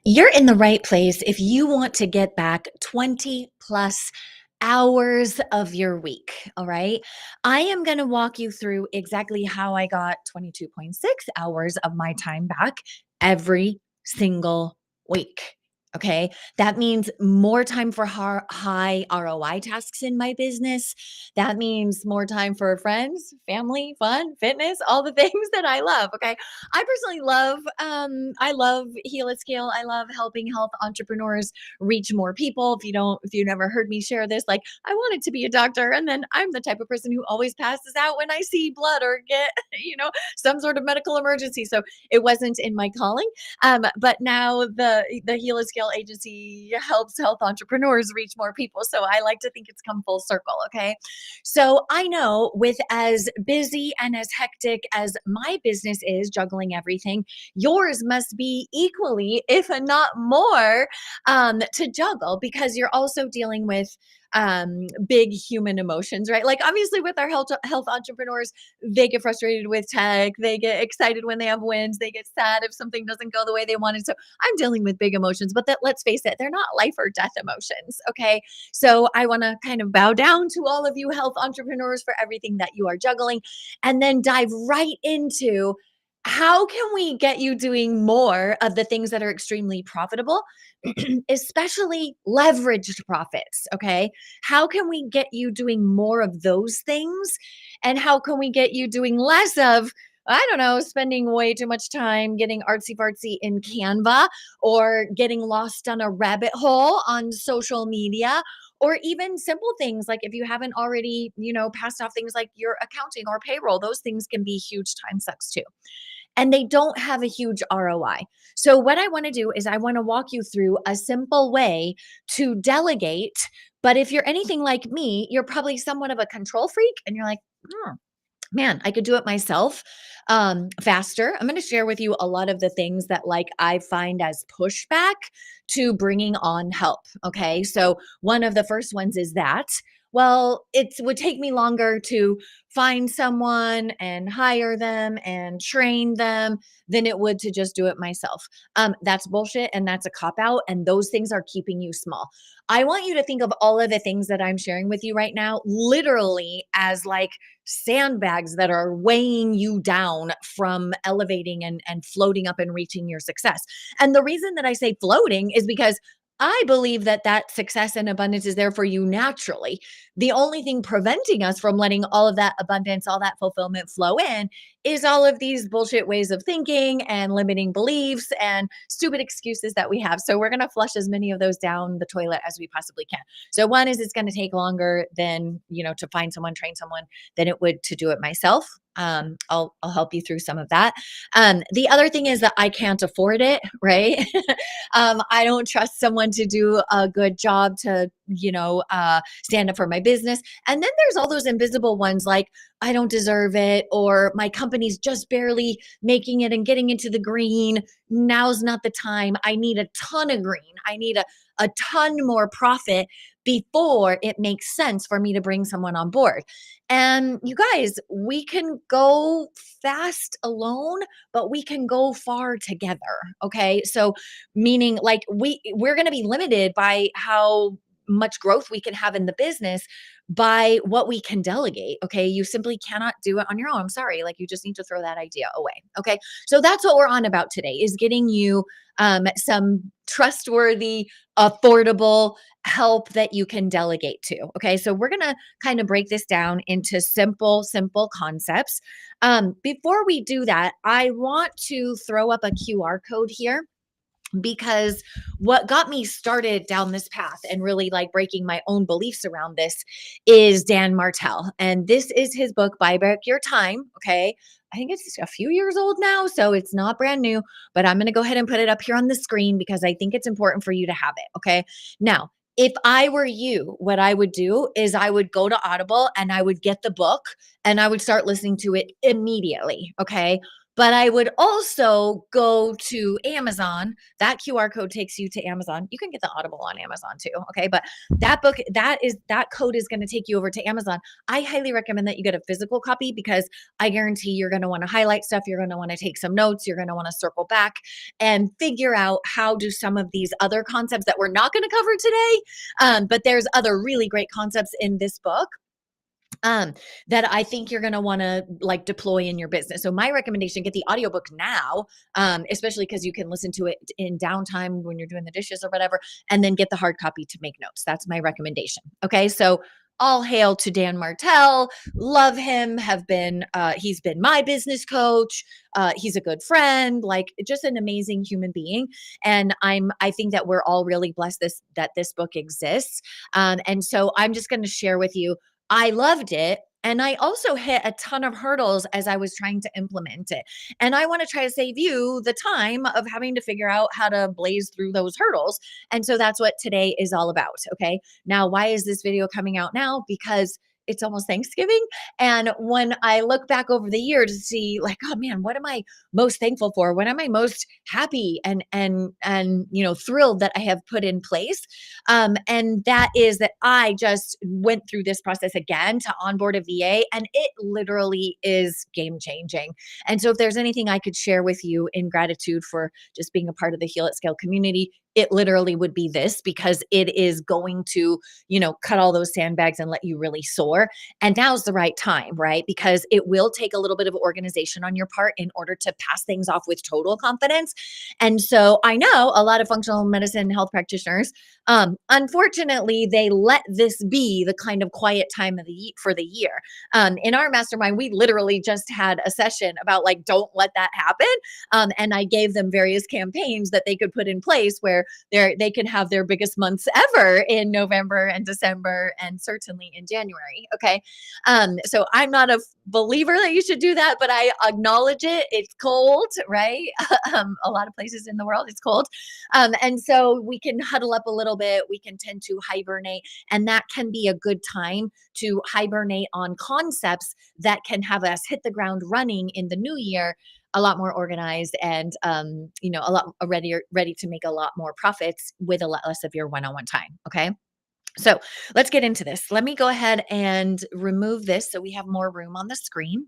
You're in the right place if you want to get back 20 plus hours of your week. All right. I am going to walk you through exactly how I got 22.6 hours of my time back every single week. Okay. That means more time for high ROI tasks in my business. That means more time for friends, family, fun, fitness, all the things that I love. Okay. I personally love HealAtScale. I love helping health entrepreneurs reach more people. If you never heard me share this, like I wanted to be a doctor, and then I'm the type of person who always passes out when I see blood or get, some sort of medical emergency. So it wasn't in my calling. But now the HealAtScale agency helps health entrepreneurs reach more people. So I like to think it's come full circle. Okay. So I know with as busy and as hectic as my business is juggling everything, yours must be equally, if not more, to juggle because you're also dealing with big human emotions, right? Like obviously with our health entrepreneurs, they get frustrated with tech, they get excited when they have wins, they get sad if something doesn't go the way they wanted. So I'm dealing with big emotions, but that let's face it, they're not life or death emotions. Okay. So I want to kind of bow down to all of you health entrepreneurs for everything that you are juggling and then dive right into how can we get you doing more of the things that are extremely profitable, especially leveraged profits, okay? How can we get you doing more of those things? And how can we get you doing less of, I don't know, spending way too much time getting artsy fartsy in Canva or getting lost on a rabbit hole on social media or even simple things like if you haven't already, passed off things like your accounting or payroll, those things can be huge time sucks too, and they don't have a huge ROI. So, what I want to do is I want to walk you through a simple way to delegate. But if you're anything like me, you're probably somewhat of a control freak and you're like, man, I could do it myself faster. I'm going to share with you a lot of the things that like I find as pushback to bringing on help. Okay. So one of the first ones is that, well, it would take me longer to find someone and hire them and train them than it would to just do it myself. That's bullshit and that's a cop out. And those things are keeping you small. I want you to think of all of the things that I'm sharing with you right now, literally as like sandbags that are weighing you down from elevating and floating up and reaching your success. And the reason that I say floating is because I believe that that success and abundance is there for you naturally. The only thing preventing us from letting all of that abundance, all that fulfillment flow in is all of these bullshit ways of thinking and limiting beliefs and stupid excuses that we have. So we're going to flush as many of those down the toilet as we possibly can. So one is it's going to take longer than, to find someone, train someone than it would to do it myself. I'll help you through some of that. The other thing is that I can't afford it, right? I don't trust someone to do a good job to, stand up for my business. And then there's all those invisible ones like I don't deserve it, or my company's just barely making it and getting into the green. Now's not the time. I need a ton of green. I need a ton more profit before it makes sense for me to bring someone on board. And you guys, we can go fast alone, but we can go far together. Okay. So meaning like we're going to be limited by how much growth we can have in the business by what we can delegate. Okay. You simply cannot do it on your own. I'm sorry. Like you just need to throw that idea away. Okay. So that's what we're on about today is getting you some trustworthy, affordable help that you can delegate to. Okay. So we're going to kind of break this down into simple concepts. Before we do that, I want to throw up a QR code here because what got me started down this path and really like breaking my own beliefs around this is Dan Martell. And this is his book, Buy Back Your Time. Okay. I think it's a few years old now, so it's not brand new, but I'm going to go ahead and put it up here on the screen because I think it's important for you to have it. Okay. Now, if I were you, what I would do is I would go to Audible and I would get the book and I would start listening to it immediately. Okay. But I would also go to Amazon. That QR code takes you to Amazon. You can get the Audible on Amazon too, okay? But that code is going to take you over to Amazon. I highly recommend that you get a physical copy because I guarantee you're going to want to highlight stuff, you're going to want to take some notes, you're going to want to circle back and figure out how do some of these other concepts that we're not going to cover today, but there's other really great concepts in this book um, that I think you're going to want to like deploy in your business. So my recommendation, get the audiobook now, especially because you can listen to it in downtime when you're doing the dishes or whatever, and then get the hard copy to make notes. That's my recommendation. Okay. So all hail to Dan Martell. Love him. He's been my business coach. He's a good friend, like just an amazing human being. And I think that we're all really blessed that this book exists. And so I'm just going to share with you I loved it. And I also hit a ton of hurdles as I was trying to implement it. And I want to try to save you the time of having to figure out how to blaze through those hurdles. And so that's what today is all about. Okay. Now, why is this video coming out now? Because it's almost Thanksgiving. And when I look back over the year to see like, oh man, what am I most thankful for? What am I most happy and thrilled that I have put in place? And that is that I just went through this process again to onboard a VA, and it literally is game changing. And so, if there's anything I could share with you in gratitude for just being a part of the Heal at Scale community, it literally would be this because it is going to, cut all those sandbags and let you really soar. And now's the right time, right? Because it will take a little bit of organization on your part in order to pass things off with total confidence. And so I know a lot of functional medicine health practitioners unfortunately, they let this be the kind of quiet time of for the year. In our mastermind, we literally just had a session about like, don't let that happen. And I gave them various campaigns that they could put in place where they can have their biggest months ever in November and December, and certainly in January. Okay, so I'm not a believer that you should do that, but I acknowledge it. It's cold, right? A lot of places in the world, it's cold. And so we can huddle up a little bit, we can tend to hibernate, and that can be a good time to hibernate on concepts that can have us hit the ground running in the new year a lot more organized and a lot ready to make a lot more profits with a lot less of your one-on-one time. Okay. So let's get into this. Let me go ahead and remove this so we have more room on the screen.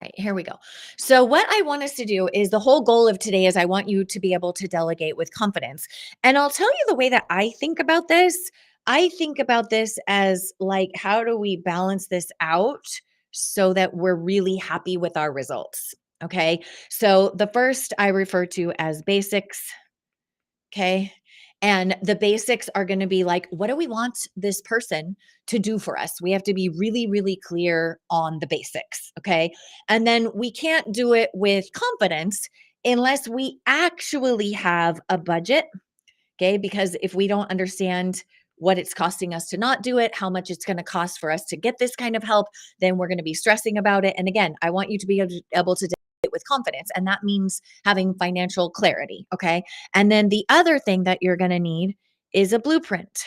Right, here we go. So, what I want us to do is the whole goal of today is I want you to be able to delegate with confidence. And I'll tell you the way that I think about this. I think about this as like, how do we balance this out so that we're really happy with our results? Okay. So, the first I refer to as basics. Okay. And the basics are going to be like, what do we want this person to do for us? We have to be really, really clear on the basics. Okay. And then we can't do it with confidence unless we actually have a budget. Okay. Because if we don't understand what it's costing us to not do it, how much it's going to cost for us to get this kind of help, then we're going to be stressing about it. And again, I want you to be able to do it with confidence. And that means having financial clarity. Okay. And then the other thing that you're going to need is a blueprint.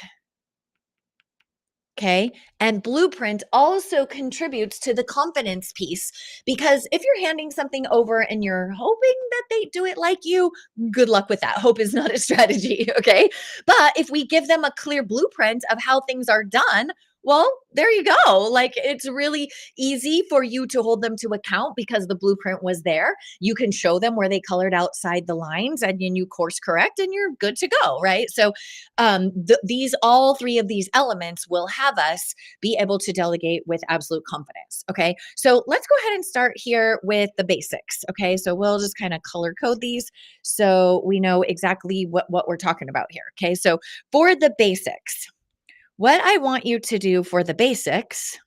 Okay. And blueprint also contributes to the confidence piece because if you're handing something over and you're hoping that they do it like you, good luck with that. Hope is not a strategy. Okay. But if we give them a clear blueprint of how things are done, well, there you go. Like it's really easy for you to hold them to account because the blueprint was there. You can show them where they colored outside the lines and then you course correct and you're good to go. Right. So all three of these elements will have us be able to delegate with absolute confidence. Okay. So let's go ahead and start here with the basics. Okay. So we'll just kind of color code these so we know exactly what we're talking about here. Okay. So for the basics, what I want you to do for the basics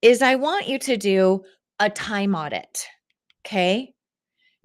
is I want you to do a time audit. Okay.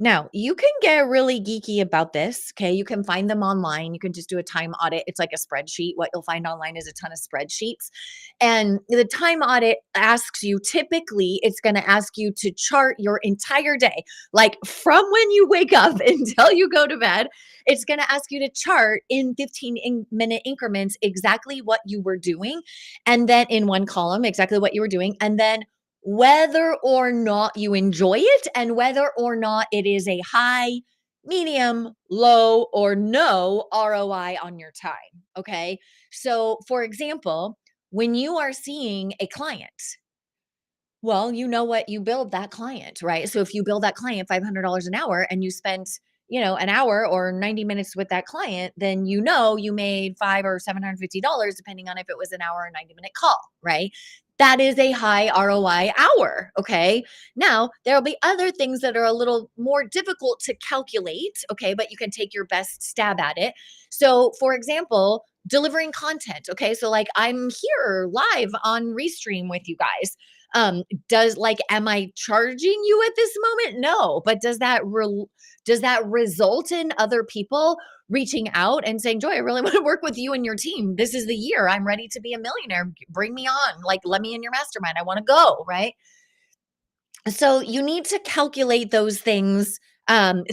Now, you can get really geeky about this, okay? You can find them online. You can just do a time audit. It's like a spreadsheet. What you'll find online is a ton of spreadsheets. And the time audit asks you, typically, it's going to ask you to chart your entire day, like from when you wake up until you go to bed. It's going to ask you to chart in 15-minute increments exactly what you were doing. And then in one column, exactly what you were doing. And then whether or not you enjoy it and whether or not it is a high, medium, low, or no ROI on your time. Okay. So, for example, when you are seeing a client, well, you know what? You build that client, right? So if you bill that client $500 an hour and you spent, an hour or 90 minutes with that client, then you made five or $750, depending on if it was an hour or 90-minute call, right? That is a high ROI hour. Okay. Now, there'll be other things that are a little more difficult to calculate. Okay. But you can take your best stab at it. So, for example, delivering content. Okay. So, like, I'm here live on Restream with you guys. Does like am I charging you at this moment? No, but does that result in other people reaching out and saying, "Joy, I really want to work with you and your team. This is the year. I'm ready to be a millionaire. Bring me on. Like, let me in your mastermind. I want to go." Right? So you need to calculate those things,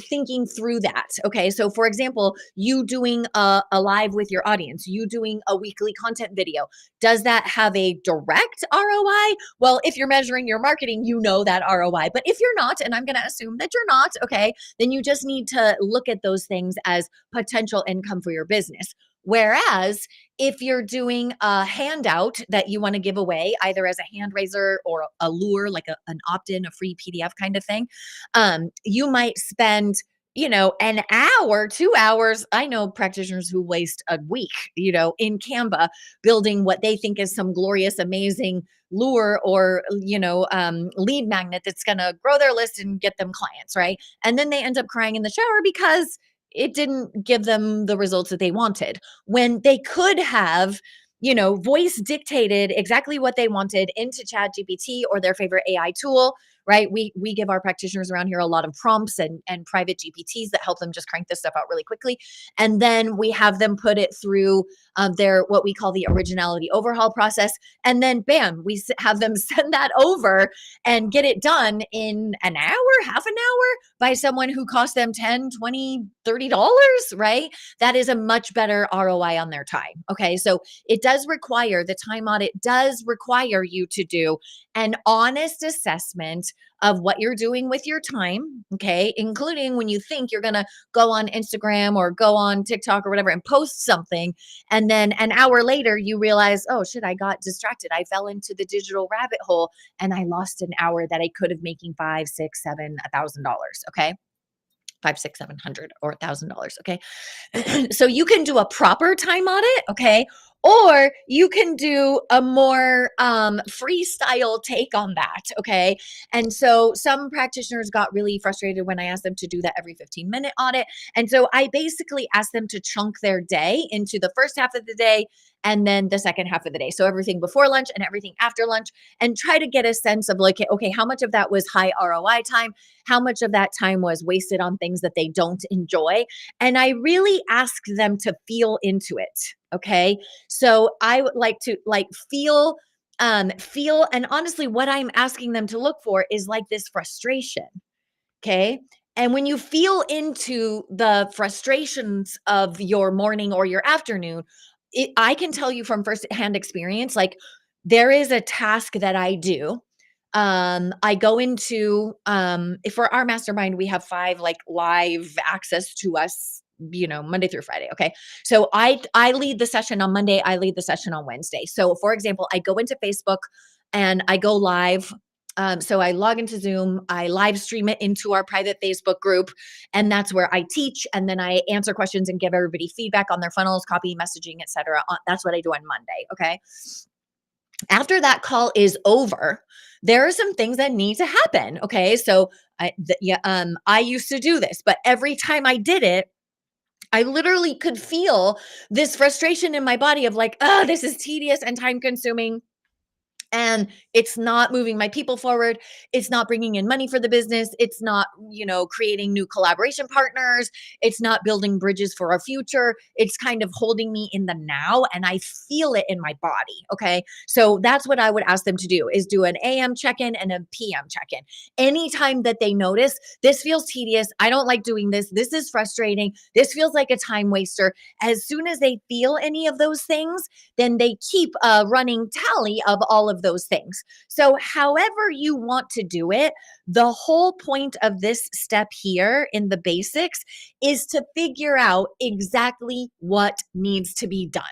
thinking through that. Okay. So, for example, you doing a live with your audience, you doing a weekly content video, does that have a direct ROI? Well, if you're measuring your marketing, you know that ROI. But if you're not, and I'm going to assume that you're not, okay, then you just need to look at those things as potential income for your business. Whereas if you're doing a handout that you want to give away, either as a hand raiser or a lure, like an opt in, a free PDF kind of thing, you might spend, an hour, 2 hours. I know practitioners who waste a week, in Canva building what they think is some glorious, amazing lure or, lead magnet that's going to grow their list and get them clients, right? And then they end up crying in the shower because it didn't give them the results that they wanted when they could have, voice dictated exactly what they wanted into Chat GPT or their favorite AI tool, right? We give our practitioners around here a lot of prompts and private GPTs that help them just crank this stuff out really quickly. And then we have them put it through their what we call the originality overhaul process. And then bam, have them send that over and get it done in an hour, half an hour by someone who cost them 10, 20, $30, right? That is a much better ROI on their time. Okay. So it does require the time audit does require you to do an honest assessment of what you're doing with your time, okay, including when you think you're going to go on Instagram or go on TikTok or whatever and post something. And then an hour later, you realize, oh shit, I got distracted. I fell into the digital rabbit hole and I lost an hour that I could have making five, six, seven, $1,000. Okay. Five, six, 700 or $1,000. Okay. So you can do a proper time audit, okay? Or you can do a more freestyle take on that, okay? And so some practitioners got really frustrated when I asked them to do that every 15-minute audit. And so I basically asked them to chunk their day into the first half of the day and then the second half of the day. So everything before lunch and everything after lunch, and try to get a sense of like, okay, how much of that was high ROI time? How much of that time was wasted on things that they don't enjoy? And I really ask them to feel into it. Okay. So I would like to feel, and honestly, what I'm asking them to look for is like this frustration. Okay. And when you feel into the frustrations of your morning or your afternoon, I can tell you from firsthand experience, like there is a task that I do. I go into for our mastermind, we have 5 like live access to us, Monday through Friday. Okay. So I lead the session on Monday, I lead the session on Wednesday. So for example, I go into Facebook and I go live. So I log into Zoom, I live stream it into our private Facebook group, and that's where I teach, and then I answer questions and give everybody feedback on their funnels, copy, messaging, etc. That's what I do on Monday. Okay. After that call is over, there are some things that need to happen. Okay. So I used to do this, but every time I did it, I literally could feel this frustration in my body of like, oh, this is tedious and time consuming. And it's not moving my people forward. It's not bringing in money for the business. It's not, creating new collaboration partners. It's not building bridges for our future. It's kind of holding me in the now, and I feel it in my body. Okay. So that's what I would ask them to do is do an AM check-in and a PM check-in. Anytime that they notice this feels tedious, I don't like doing this. This is frustrating. This feels like a time waster. As soon as they feel any of those things, then they keep a running tally of all of of those things. So, however you want to do it, the whole point of this step here in the basics is to figure out exactly what needs to be done.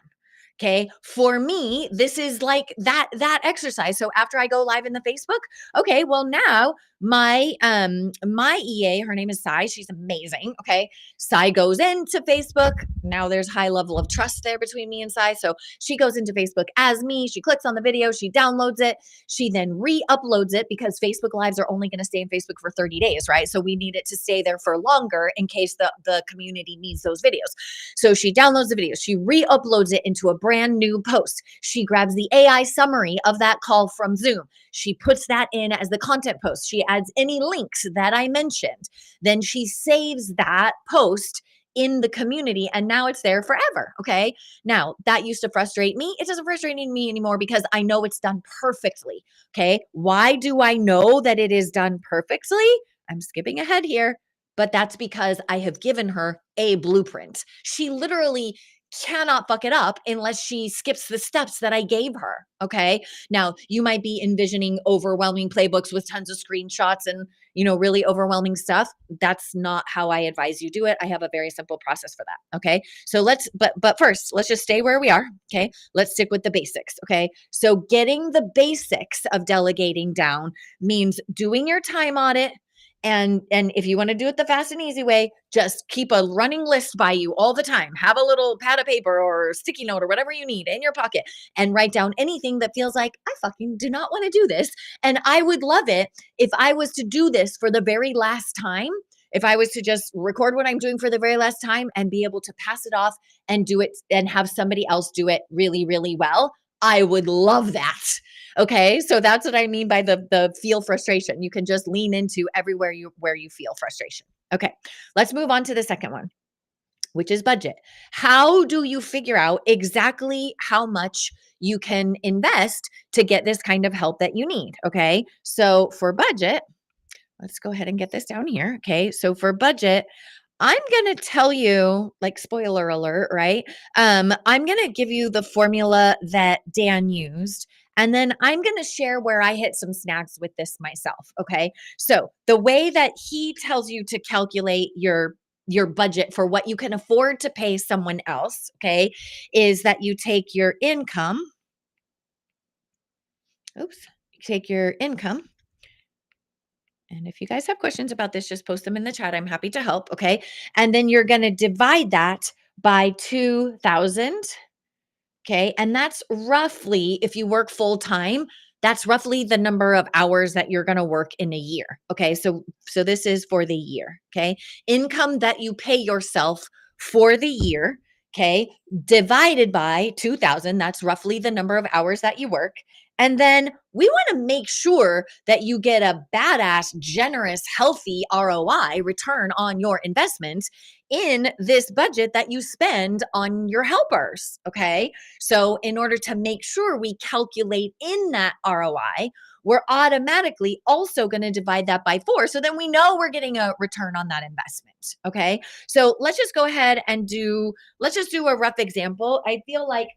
Okay. For me, this is like that exercise. So after I go live in the Facebook, okay, well now my EA, her name is Sai. She's amazing. Okay. Sai goes into Facebook. Now there's high level of trust there between me and Sai. So she goes into Facebook as me. She clicks on the video, she downloads it, she then re-uploads it because Facebook Lives are only going to stay in Facebook for 30 days, right? So we need it to stay there for longer in case the community needs those videos. So she downloads the video, she re-uploads it into a brand new post. She grabs the AI summary of that call from Zoom. She puts that in as the content post. She adds any links that I mentioned. Then she saves that post in the community and now it's there forever. Okay. Now that used to frustrate me. It doesn't frustrate me anymore because I know it's done perfectly. Okay. Why do I know that it is done perfectly? I'm skipping ahead here, but that's because I have given her a blueprint. She literally cannot fuck it up unless she skips the steps that I gave her. Okay. Now, you might be envisioning overwhelming playbooks with tons of screenshots and, really overwhelming stuff. That's not how I advise you do it. I have a very simple process for that. Okay. So but first, let's just stay where we are. Okay. Let's stick with the basics. Okay. So getting the basics of delegating down means doing your time audit, and if you want to do it the fast and easy way, just keep a running list by you all the time. Have a little pad of paper or sticky note or whatever you need in your pocket and write down anything that feels like I fucking do not want to do this. And I would love it if I was to do this for the very last time. If I was to just record what I'm doing for the very last time and be able to pass it off and do it and have somebody else do it really, really well, I would love that. Okay, so that's what I mean by the feel frustration. You can just lean into everywhere where you feel frustration. Okay, let's move on to the second one, which is budget. How do you figure out exactly how much you can invest to get this kind of help that you need? Okay, so for budget, let's go ahead and get this down here. Okay, so for budget, I'm going to tell you, like, spoiler alert, right? I'm going to give you the formula that Dan used. And then I'm going to share where I hit some snags with this myself. Okay. So the way that he tells you to calculate your budget for what you can afford to pay someone else, okay, is that you take your income. Oops. You take your income. And if you guys have questions about this, just post them in the chat. I'm happy to help. Okay. And then you're going to divide that by 2,000. Okay. And that's roughly, if you work full time, that's roughly the number of hours that you're going to work in a year. Okay. So this is for the year. Okay. Income that you pay yourself for the year. Okay. Divided by 2,000. That's roughly the number of hours that you work. And then we want to make sure that you get a badass, generous, healthy ROI, return on your investment, in this budget that you spend on your helpers. Okay. So, in order to make sure we calculate in that ROI, we're automatically also going to divide that by 4. So then we know we're getting a return on that investment. Okay. So let's just go ahead and let's just do a rough example. I feel like,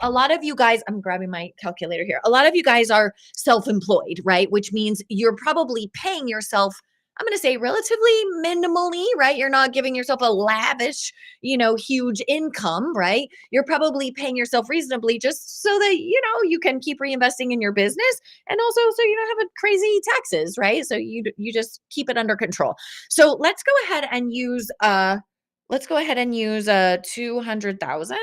a lot of you guys, I'm grabbing my calculator here. A lot of you guys are self-employed, right? Which means you're probably paying yourself, I'm going to say relatively minimally, right? You're not giving yourself a lavish, huge income, right? You're probably paying yourself reasonably just so that, you can keep reinvesting in your business, and also so you don't have a crazy taxes, right? So you just keep it under control. So let's go ahead and use 200,000.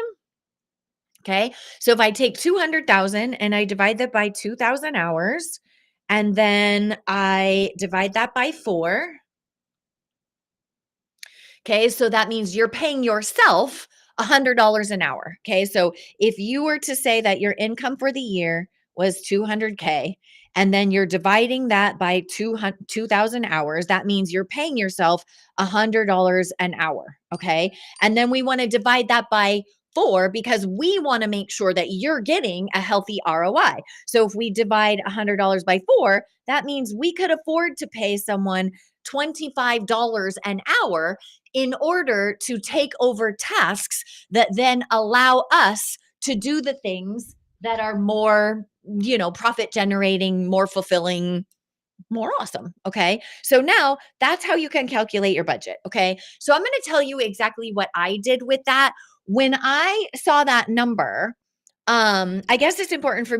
Okay. So if I take 200,000 and I divide that by 2,000 hours, and then I divide that by 4. Okay. So that means you're paying yourself $100 an hour. Okay. So if you were to say that your income for the year was 200K, and then you're dividing that by 2,000 hours, that means you're paying yourself $100 an hour. Okay. And then we want to divide that by 4 because we want to make sure that you're getting a healthy ROI. So if we divide $100 by 4, that means we could afford to pay someone $25 an hour in order to take over tasks that then allow us to do the things that are more profit generating, more fulfilling, more awesome. Okay. So now that's how you can calculate your budget. Okay. So I'm going to tell you exactly what I did with that. When I saw that number, I guess it's important for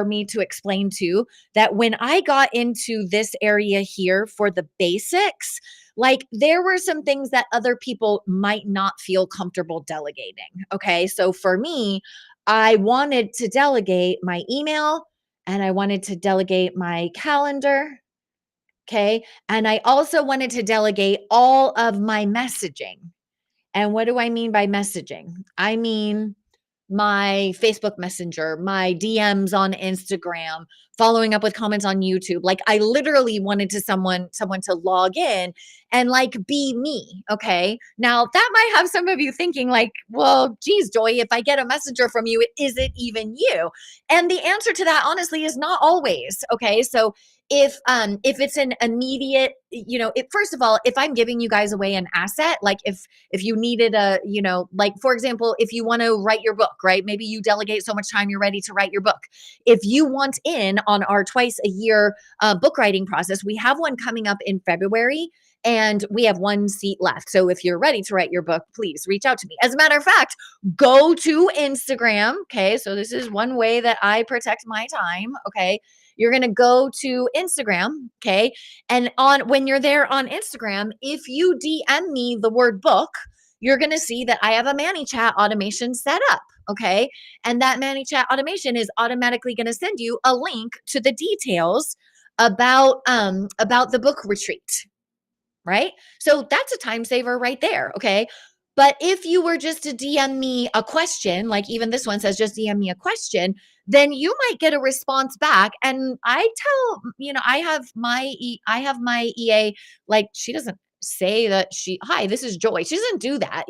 me to explain too that when I got into this area here for the basics, like there were some things that other people might not feel comfortable delegating. Okay. So for me, I wanted to delegate my email and I wanted to delegate my calendar. Okay. And I also wanted to delegate all of my messaging. And what do I mean by messaging? I mean, my Facebook Messenger, my DMs on Instagram, following up with comments on YouTube. Like I literally wanted to someone to log in and like be me. Okay. Now that might have some of you thinking like, well, geez, Joy, if I get a messenger from you, is it even you? And the answer to that honestly is not always. Okay. So if it's an immediate, first of all, if I'm giving you guys away an asset, like if you needed like for example, if you want to write your book, right? Maybe you delegate so much time you're ready to write your book. If you want in on our twice a year book writing process, we have one coming up in February and we have one seat left. So if you're ready to write your book, please reach out to me. As a matter of fact, go to Instagram. Okay. So this is one way that I protect my time. Okay. You're going to go to Instagram. Okay. And when you're there on Instagram, if you DM me the word book, you're going to see that I have a ManyChat automation set up. Okay. And that ManyChat automation is automatically going to send you a link to the details about the book retreat. Right. So that's a time saver right there. Okay. But if you were just to DM me a question, like even this one says just DM me a question, then you might get a response back. And I tell, I have my EA, like she doesn't say that hi, this is Joy. She doesn't do that.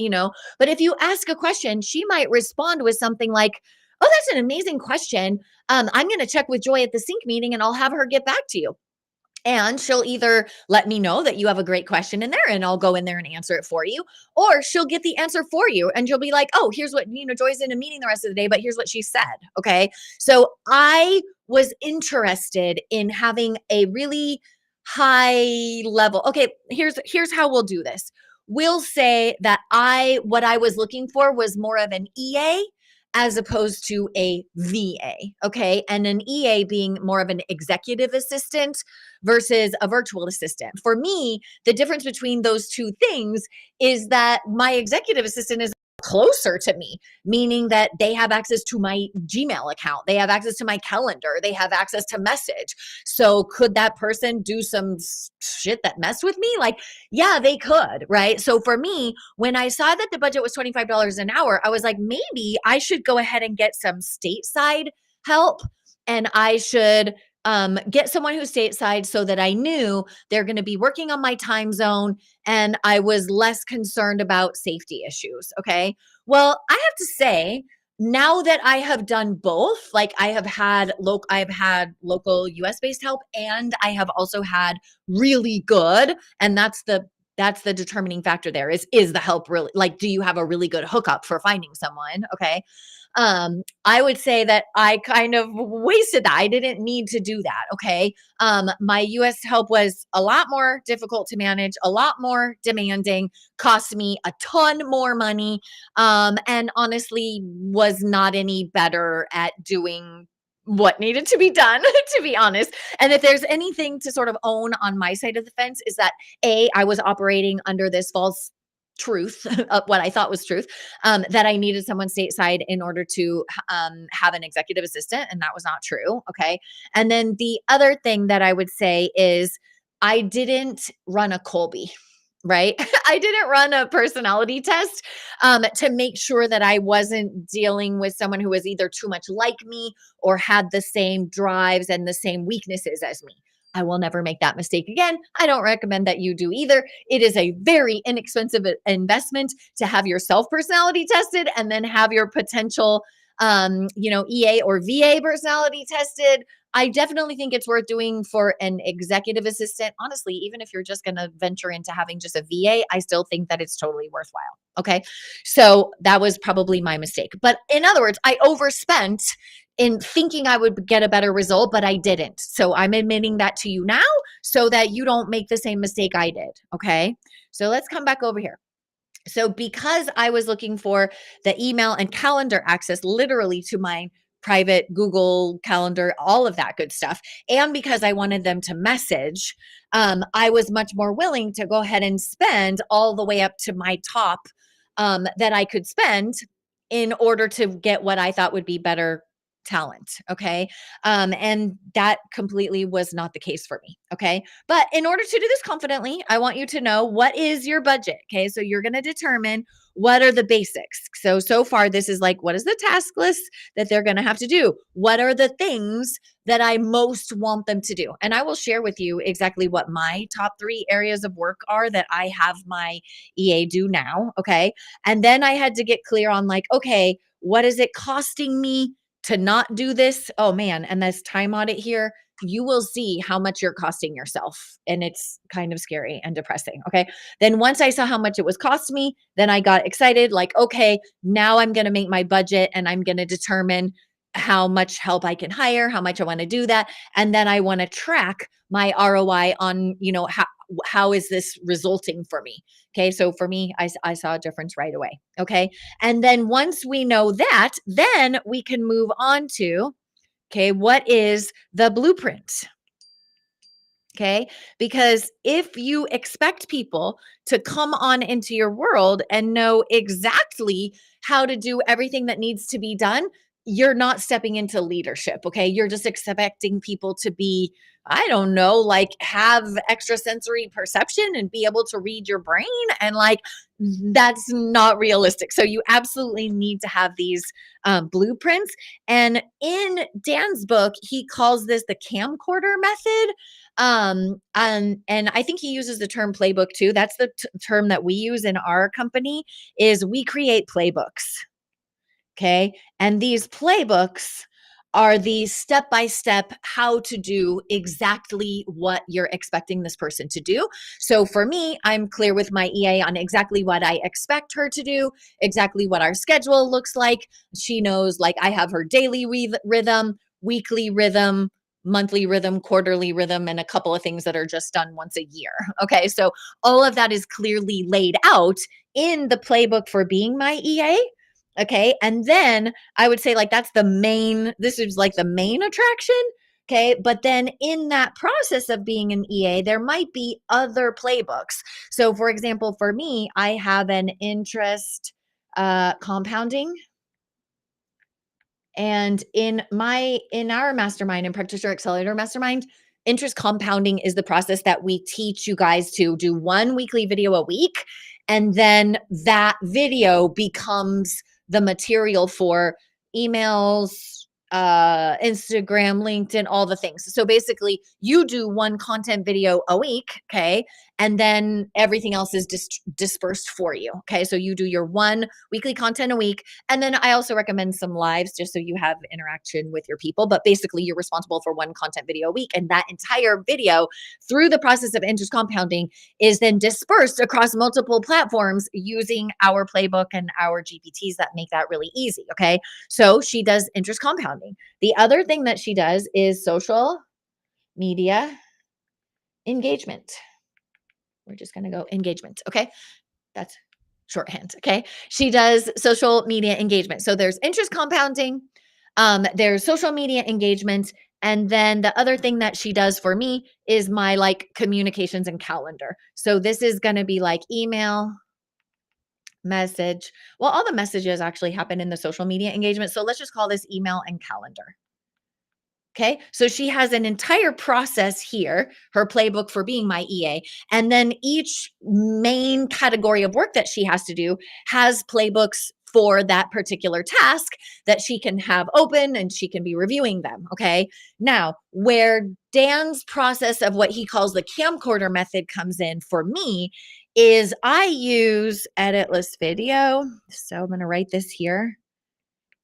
But if you ask a question, she might respond with something like, oh, that's an amazing question. I'm going to check with Joy at the sync meeting and I'll have her get back to you. And she'll either let me know that you have a great question in there and I'll go in there and answer it for you, or she'll get the answer for you and you'll be like, oh, here's what, Joy's in a meeting the rest of the day, but here's what she said. Okay. So I was interested in having a really high level. Okay. Here's how we'll do this. We'll say that what I was looking for was more of an EA as opposed to a VA. Okay. And an EA being more of an executive assistant versus a virtual assistant. For me, the difference between those two things is that my executive assistant is closer to me, meaning that they have access to my Gmail account. They have access to my calendar. They have access to message. So could that person do some shit that messed with me? Like, yeah, they could, right? So for me, when I saw that the budget was $25 an hour, I was like, maybe I should go ahead and get some stateside help and I should get someone who's stateside so that I knew they're going to be working on my time zone and I was less concerned about safety issues. Okay. Well, I have to say, now that I have done both, like I've had local US based help and I have also had really good, and that's the determining factor there is the help really, like, do you have a really good hookup for finding someone? Okay. I would say that I kind of wasted that. I didn't need to do that. Okay. My US help was a lot more difficult to manage, a lot more demanding, cost me a ton more money, and honestly was not any better at doing what needed to be done, to be honest. And if there's anything to sort of own on my side of the fence is that I was operating under this false truth of what I thought was truth, that I needed someone stateside in order to have an executive assistant. And that was not true. Okay. And then the other thing that I would say is I didn't run a Colby. Right. I didn't run a personality test to make sure that I wasn't dealing with someone who was either too much like me or had the same drives and the same weaknesses as me. I will never make that mistake again. I don't recommend that you do either. It is a very inexpensive investment to have your self personality tested and then have your potential EA or VA personality tested. I definitely think it's worth doing for an executive assistant. Honestly, even if you're just going to venture into having just a VA, I still think that it's totally worthwhile. Okay. So that was probably my mistake. But in other words, I overspent in thinking I would get a better result, but I didn't. So I'm admitting that to you now so that you don't make the same mistake I did. Okay. So let's come back over here. So because I was looking for the email and calendar access literally to my private Google Calendar, all of that good stuff, and because I wanted them to message, I was much more willing to go ahead and spend all the way up to my top that I could spend in order to get what I thought would be better talent. Okay. And that completely was not the case for me. Okay. But in order to do this confidently, I want you to know what is your budget. Okay. So you're going to determine what are the basics. So far, this is like, what is the task list that they're going to have to do? What are the things that I most want them to do? And I will share with you exactly what my top 3 areas of work are that I have my EA do now. Okay. And then I had to get clear on like, okay, what is it costing me to not do this? Oh man, and this time audit here, you will see how much you're costing yourself. And it's kind of scary and depressing. Okay. Then once I saw how much it was costing me, then I got excited like, okay, now I'm going to make my budget and I'm going to determine how much help I can hire, how much I want to do that. And then I want to track my ROI on, how is this resulting for me? Okay. So for me, I saw a difference right away. Okay. And then once we know that, then we can move on to, okay, what is the blueprint? Okay. Because if you expect people to come on into your world and know exactly how to do everything that needs to be done, you're not stepping into leadership. Okay. You're just expecting people to be, I don't know, like have extrasensory perception and be able to read your brain. And like, that's not realistic. So you absolutely need to have these blueprints. And in Dan's book, he calls this the camcorder method. And I think he uses the term playbook too. That's the term that we use in our company is we create playbooks. Okay. And these playbooks are the step by step how to do exactly what you're expecting this person to do. So for me, I'm clear with my EA on exactly what I expect her to do, exactly what our schedule looks like. She knows, like, I have her daily rhythm, weekly rhythm, monthly rhythm, quarterly rhythm, and a couple of things that are just done once a year. Okay. So all of that is clearly laid out in the playbook for being my EA. Okay. And then I would say, like, this is like the main attraction. Okay. But then in that process of being an EA, there might be other playbooks. So, for example, for me, I have an interest compounding. And in our mastermind and practitioner accelerator mastermind, interest compounding is the process that we teach you guys to do 1 weekly video a week. And then that video becomes the material for emails, Instagram, LinkedIn, all the things. So basically, you do 1 content video a week, okay? And then everything else is dispersed for you, okay? So you do your 1 weekly content a week. And then I also recommend some lives just so you have interaction with your people. But basically, you're responsible for 1 content video a week. And that entire video, through the process of interest compounding, is then dispersed across multiple platforms using our playbook and our GPTs that make that really easy, okay? So she does interest compounding. The other thing that she does is social media engagement. We're just going to go engagement, okay? That's shorthand, okay? She does social media engagement. So there's interest compounding, there's social media engagement, and then the other thing that she does for me is my like communications and calendar. So this is going to be like email, message. Well, all the messages actually happen in the social media engagement. So let's just call this email and calendar. Okay. So she has an entire process here, her playbook for being my EA. And then each main category of work that she has to do has playbooks for that particular task that she can have open and she can be reviewing them. Okay. Now, where Dan's process of what he calls the camcorder method comes in for me is I use edit list video. So I'm going to write this here.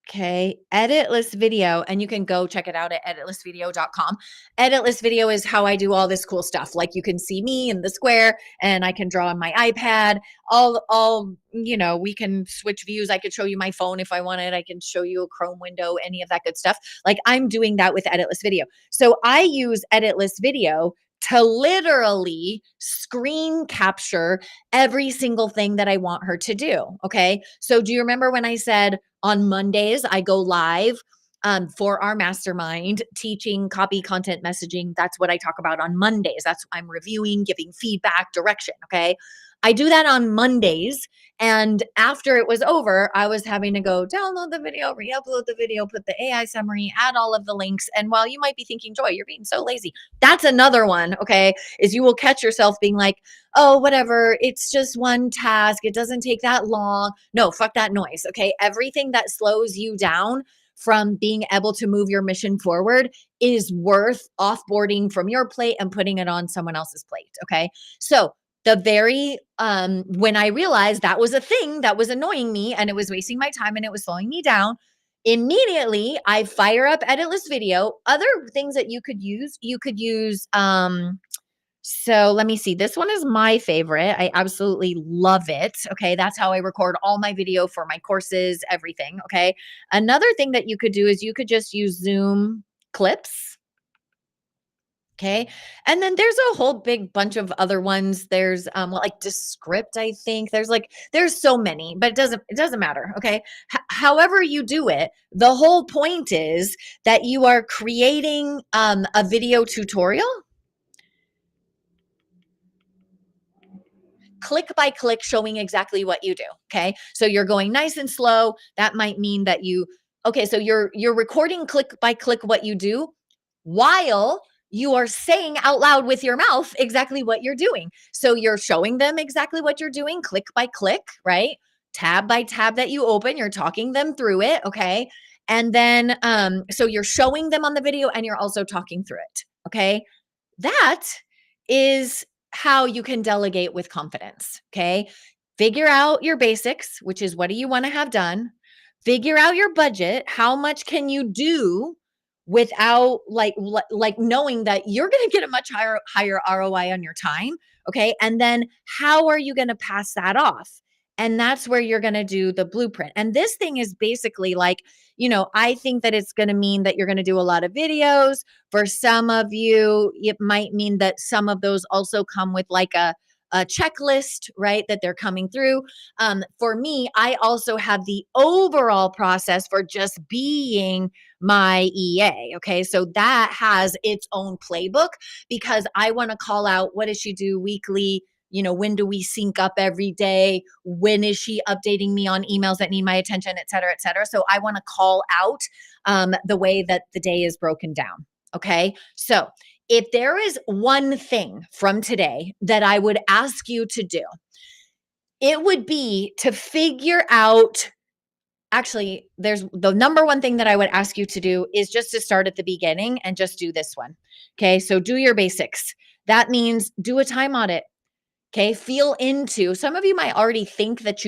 Okay, edit list video, and you can go check it out at editlistvideo.com. Edit list video is how I do all this cool stuff. Like you can see me in the square and I can draw on my iPad. We can switch views. I could show you my phone if I wanted. I can show you a Chrome window, any of that good stuff. Like I'm doing that with edit list video. So I use edit list video to literally screen capture every single thing that I want her to do. Okay. So do you remember when I said, on Mondays, I go live for our mastermind teaching copy, content, messaging? That's what I talk about on Mondays. That's I'm reviewing, giving feedback, direction. Okay. I do that on Mondays. And after it was over, I was having to go download the video, re-upload the video, put the AI summary, add all of the links. And while you might be thinking, Joy, you're being so lazy, that's another one. Okay. Is you will catch yourself being like, oh, whatever, it's just one task. It doesn't take that long. No, fuck that noise. Okay. Everything that slows you down from being able to move your mission forward is worth offboarding from your plate and putting it on someone else's plate. Okay. So when I realized that was a thing that was annoying me and it was wasting my time and it was slowing me down, immediately I fire up edit list video. Other things that you could use, so let me see. This one is my favorite. I absolutely love it. Okay. That's how I record all my video for my courses, everything. Okay. Another thing that you could do is you could just use Zoom clips. Okay. And then there's a whole big bunch of other ones. There's like Descript, I think. There's so many, but it doesn't matter. Okay. However you do it, the whole point is that you are creating a video tutorial click by click showing exactly what you do. Okay. So you're going nice and slow. That might mean that so you're recording click by click what you do while you are saying out loud with your mouth exactly what you're doing. So you're showing them exactly what you're doing click by click, right? Tab by tab that you open, you're talking them through it. Okay. And then, so you're showing them on the video and you're also talking through it. Okay. That is how you can delegate with confidence. Okay. Figure out your basics, which is what do you want to have done? Figure out your budget. How much can you do without like knowing that you're going to get a much higher ROI on your time. Okay. And then how are you going to pass that off? And that's where you're going to do the blueprint. And this thing is basically like, I think that it's going to mean that you're going to do a lot of videos. For some of you, it might mean that some of those also come with like a checklist, right? That they're coming through. For me, I also have the overall process for just being my EA. Okay. So that has its own playbook because I want to call out what does she do weekly? When do we sync up every day? When is she updating me on emails that need my attention, et cetera, et cetera. So I want to call out the way that the day is broken down. Okay. So if there is one thing from today that I would ask you to do, it would be to figure out. Actually, there's the number one thing that I would ask you to do is just to start at the beginning and just do this one. Okay. So do your basics. That means do a time audit. Okay. Feel into, some of you might already think that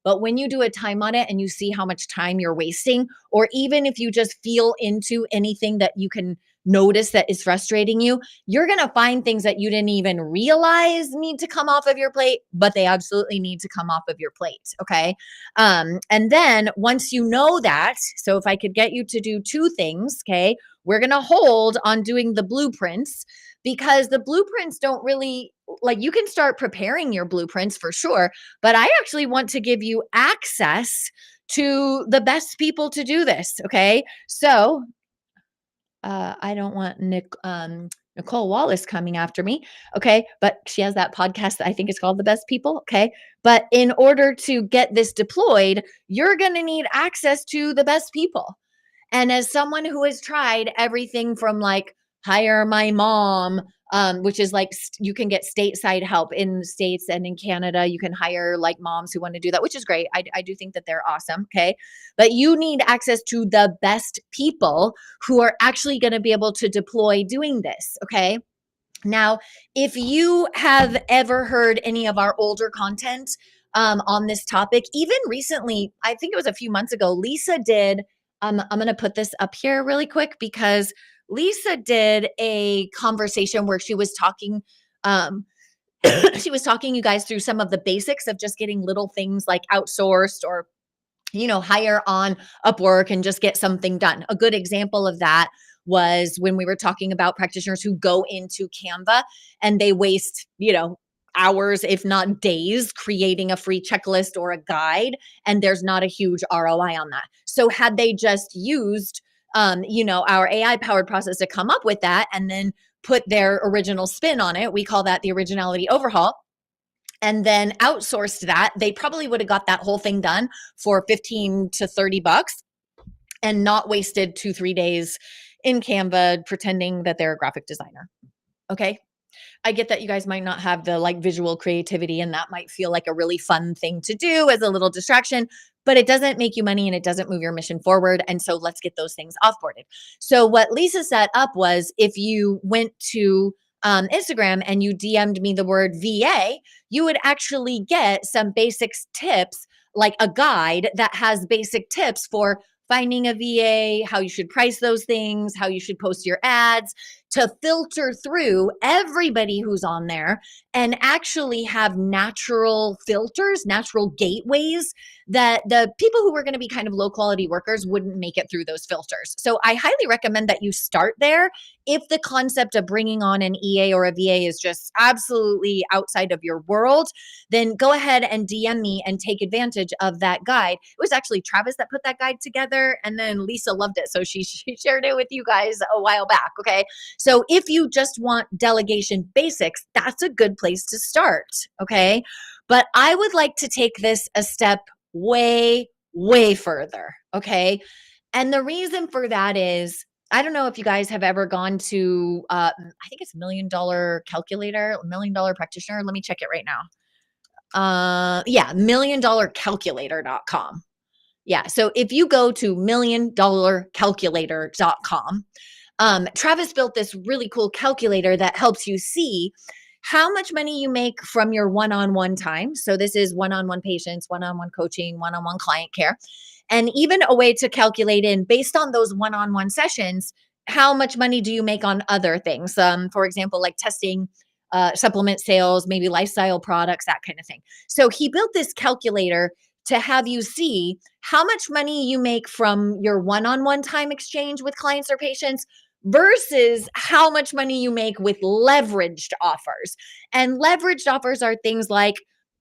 but when you do a time audit and you see how much time you're wasting, or even if you just feel into anything that you can notice that is frustrating you, you're going to find things that you didn't even realize need to come off of your plate, but they absolutely need to come off of your plate. Okay. And then once you know that, so if I could get you to do two things, okay, we're going to hold on doing the blueprints because the blueprints don't really, like, you can start preparing your blueprints for sure, but I actually want to give you access to the best people to do this. Okay. So I don't want Nicole Wallace coming after me. Okay. But she has that podcast that I think is called The Best People. Okay. But in order to get this deployed, you're going to need access to the best people. And as someone who has tried everything from like hire my mom, which is like you can get stateside help in the States and in Canada. You can hire like moms who want to do that, which is great. I do think that they're awesome. Okay. But you need access to the best people who are actually going to be able to deploy doing this. Okay. Now, if you have ever heard any of our older content on this topic, even recently, I think it was a few months ago, Lisa did I'm going to put this up here really quick because Lisa did a conversation where she was talking um, she was talking you guys through some of the basics of just getting little things like outsourced or hire on Upwork and just get something done. A good example of that was when we were talking about practitioners who go into Canva and they waste, hours, if not days, creating a free checklist or a guide, and there's not a huge ROI on that. So had they just used our AI powered process to come up with that and then put their original spin on it, we call that the originality overhaul, and then outsourced that, they probably would have got that whole thing done for 15 to 30 bucks and not wasted 2, 3 days in Canva pretending that they're a graphic designer. Okay. I get that you guys might not have the visual creativity and that might feel like a really fun thing to do as a little distraction, but it doesn't make you money and it doesn't move your mission forward. And so let's get those things offboarded. So what Lisa set up was if you went to Instagram and you DM'd me the word VA, you would actually get some basics tips, like a guide that has basic tips for finding a VA, how you should price those things, how you should post your ads, to filter through everybody who's on there and actually have natural filters, natural gateways that the people who were going to be kind of low quality workers wouldn't make it through those filters. So I highly recommend that you start there. If the concept of bringing on an EA or a VA is just absolutely outside of your world, then go ahead and DM me and take advantage of that guide. It was actually Travis that put that guide together, and then Lisa loved it. So she shared it with you guys a while back. Okay. So if you just want delegation basics, that's a good place to start. Okay. But I would like to take this a step way, way further. Okay. And the reason for that is, I don't know if you guys have ever gone to, I think it's $1 million calculator, $1 million practitioner. Let me check it right now. Yeah, $1 million calculator.com. Yeah. So if you go to $1 million calculator.com, Travis built this really cool calculator that helps you see how much money you make from your one-on-one time. So this is one-on-one patients, one-on-one coaching, one-on-one client care, and even a way to calculate in based on those one-on-one sessions, how much money do you make on other things? For example, like testing, supplement sales, maybe lifestyle products, that kind of thing. So he built this calculator to have you see how much money you make from your one-on-one time exchange with clients or patients versus how much money you make with leveraged offers. And leveraged offers are things like,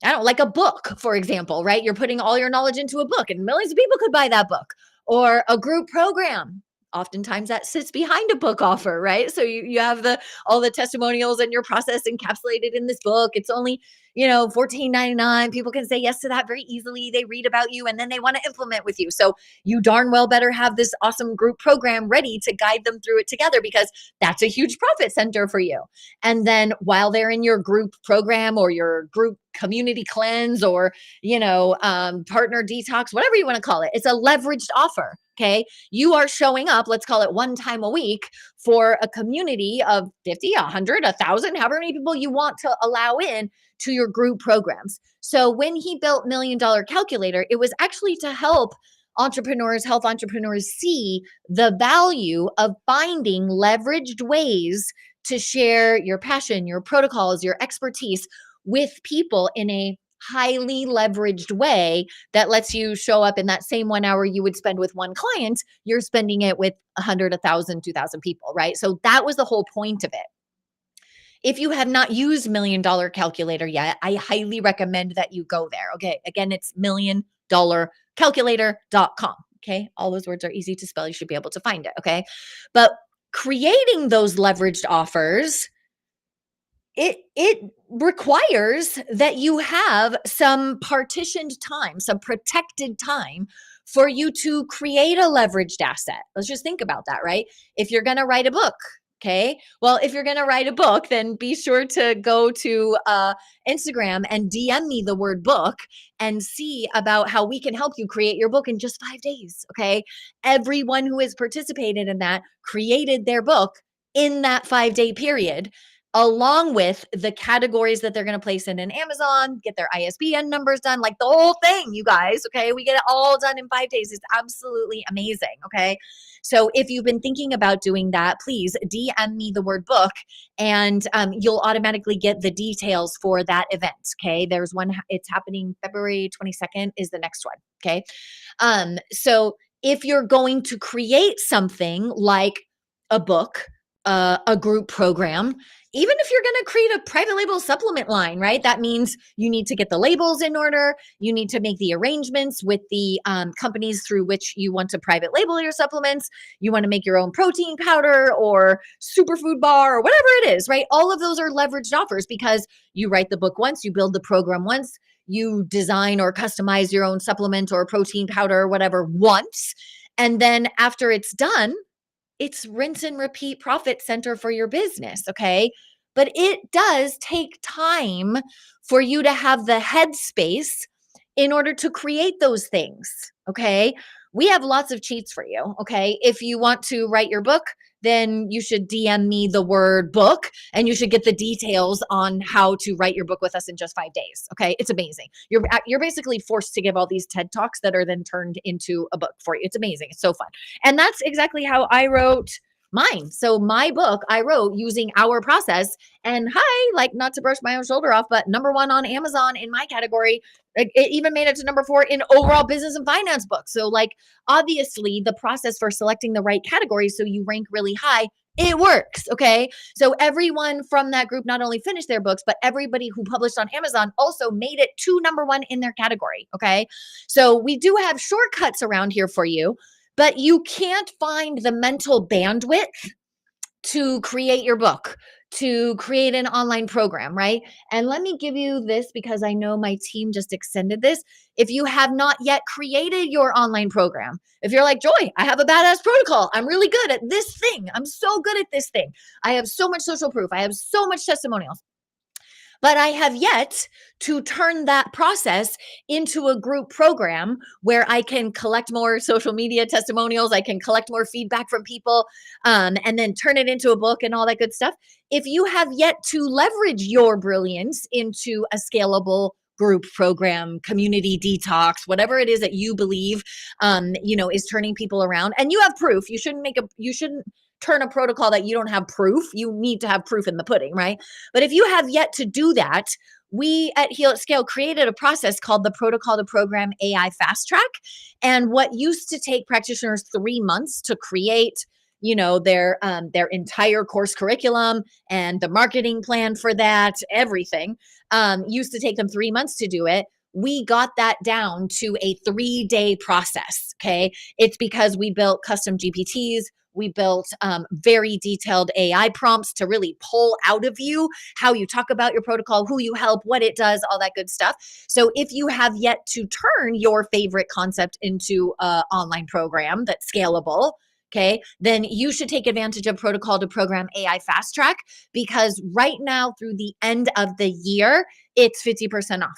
I don't know, like a book, for example, right? You're putting all your knowledge into a book and millions of people could buy that book, or a group program. Oftentimes that sits behind a book offer, right? So you have all the testimonials and your process encapsulated in this book. It's only, $14.99. People can say yes to that very easily. They read about you and then they want to implement with you. So you darn well better have this awesome group program ready to guide them through it together, because that's a huge profit center for you. And then while they're in your group program or your group community cleanse or, partner detox, whatever you want to call it, it's a leveraged offer. Okay. You are showing up, let's call it one time a week, for a community of 50, 100, 1,000, however many people you want to allow in to your group programs. So when he built $1 Million Calculator, it was actually to help entrepreneurs, health entrepreneurs, see the value of finding leveraged ways to share your passion, your protocols, your expertise with people in a highly leveraged way that lets you show up in that same 1 hour you would spend with one client. You're spending it with 100, 1,000, 2,000 people, right? So that was the whole point of it. If you have not used $1 Million Calculator yet, I highly recommend that you go there. Okay. Again, it's $1 million calculator.com. Okay. All those words are easy to spell. You should be able to find it. Okay. But creating those leveraged offers, it requires that you have some partitioned time, some protected time for you to create a leveraged asset. Let's just think about that, right? If you're going to write a book, okay, well, if you're going to write a book, then be sure to go to Instagram and DM me the word book and see about how we can help you create your book in just 5 days. Okay. Everyone who has participated in that created their book in that 5-day period. along with the categories that they're going to place in Amazon, get their ISBN numbers done, like the whole thing, you guys. Okay. We get it all done in 5 days. It's absolutely amazing. Okay. So if you've been thinking about doing that, please DM me the word book and you'll automatically get the details for that event. Okay. There's one, it's happening February 22nd is the next one. Okay. So if you're going to create something like a book, a group program, even if you're going to create a private label supplement line, right? That means you need to get the labels in order. You need to make the arrangements with the companies through which you want to private label your supplements. You want to make your own protein powder or superfood bar or whatever it is, right? All of those are leveraged offers because you write the book once, you build the program once, you design or customize your own supplement or protein powder or whatever once. And then after it's done, it's rinse and repeat profit center for your business. Okay. But it does take time for you to have the headspace in order to create those things. Okay. We have lots of cheats for you. Okay. If you want to write your book, then you should DM me the word book and you should get the details on how to write your book with us in just 5 days. Okay. It's amazing. You're basically forced to give all these TED Talks that are then turned into a book for you. It's amazing. It's so fun. And that's exactly how I wrote mine. So my book I wrote using our process, and like not to brush my own shoulder off, but #1 on Amazon in my category. It even made it to #4 in overall business and finance books. So like obviously the process for selecting the right category so you rank really high, it works. Okay. So everyone from that group not only finished their books, but everybody who published on Amazon also made it to #1 in their category. Okay. So we do have shortcuts around here for you, but you can't find the mental bandwidth to create your book, to create an online program, right? And let me give you this because I know my team just extended this. If you have not yet created your online program, if you're like, Joy, I have a badass protocol. I'm really good at this thing. I'm so good at this thing. I have so much social proof. I have so much testimonials. But I have yet to turn that process into a group program where I can collect more social media testimonials. I can collect more feedback from people and then turn it into a book and all that good stuff. If you have yet to leverage your brilliance into a scalable group program, community detox, whatever it is that you believe, is turning people around, and you have proof, you shouldn't turn a protocol that you don't have proof. You need to have proof in the pudding, right? But if you have yet to do that, we at HealAtScale created a process called the Protocol to Program AI Fast Track. And what used to take practitioners 3 months to create, their entire course curriculum and the marketing plan for that, everything, used to take them 3 months to do it. We got that down to a 3-day process. Okay. It's because we built custom GPTs. We built very detailed AI prompts to really pull out of you how you talk about your protocol, who you help, what it does, all that good stuff. So if you have yet to turn your favorite concept into an online program that's scalable, okay, then you should take advantage of Protocol to Program AI Fast Track, because right now through the end of the year, it's 50% off.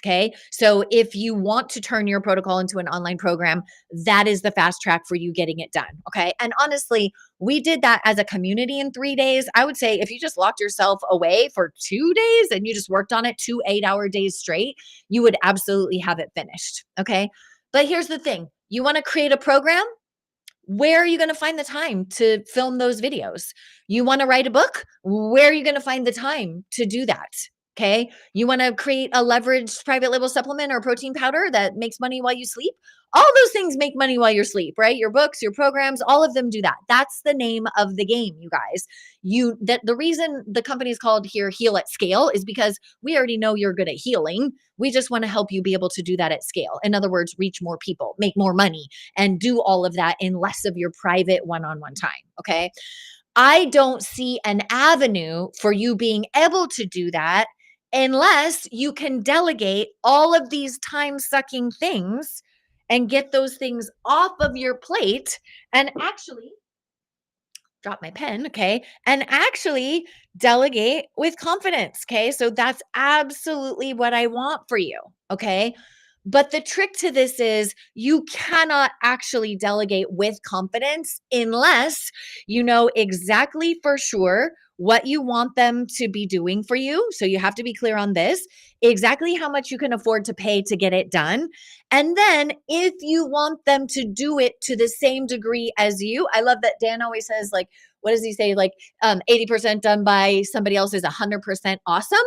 Okay. So if you want to turn your protocol into an online program, that is the fast track for you getting it done. Okay. And honestly, we did that as a community in 3 days. I would say if you just locked yourself away for 2 days and you just worked on it 2 8-hour days straight, you would absolutely have it finished. Okay. But here's the thing, you want to create a program? Where are you going to find the time to film those videos? You want to write a book? Where are you going to find the time to do that? Okay. You want to create a leveraged private label supplement or protein powder that makes money while you sleep? All those things make money while you're asleep, right? Your books, your programs, all of them do that. That's the name of the game, you guys. The reason the company is called here HealAtScale is because we already know you're good at healing. We just want to help you be able to do that at scale. In other words, reach more people, make more money, and do all of that in less of your private one-on-one time. Okay. I don't see an avenue for you being able to do that unless you can delegate all of these time-sucking things and get those things off of your plate and actually drop my pen, okay, and actually delegate with confidence, okay? So that's absolutely what I want for you, okay? But the trick to this is you cannot actually delegate with confidence unless you know exactly for sure what you want them to be doing for you. So you have to be clear on this, exactly how much you can afford to pay to get it done. And then if you want them to do it to the same degree as you, I love that Dan always says, like, what does he say? Like, 80% done by somebody else is 100% awesome.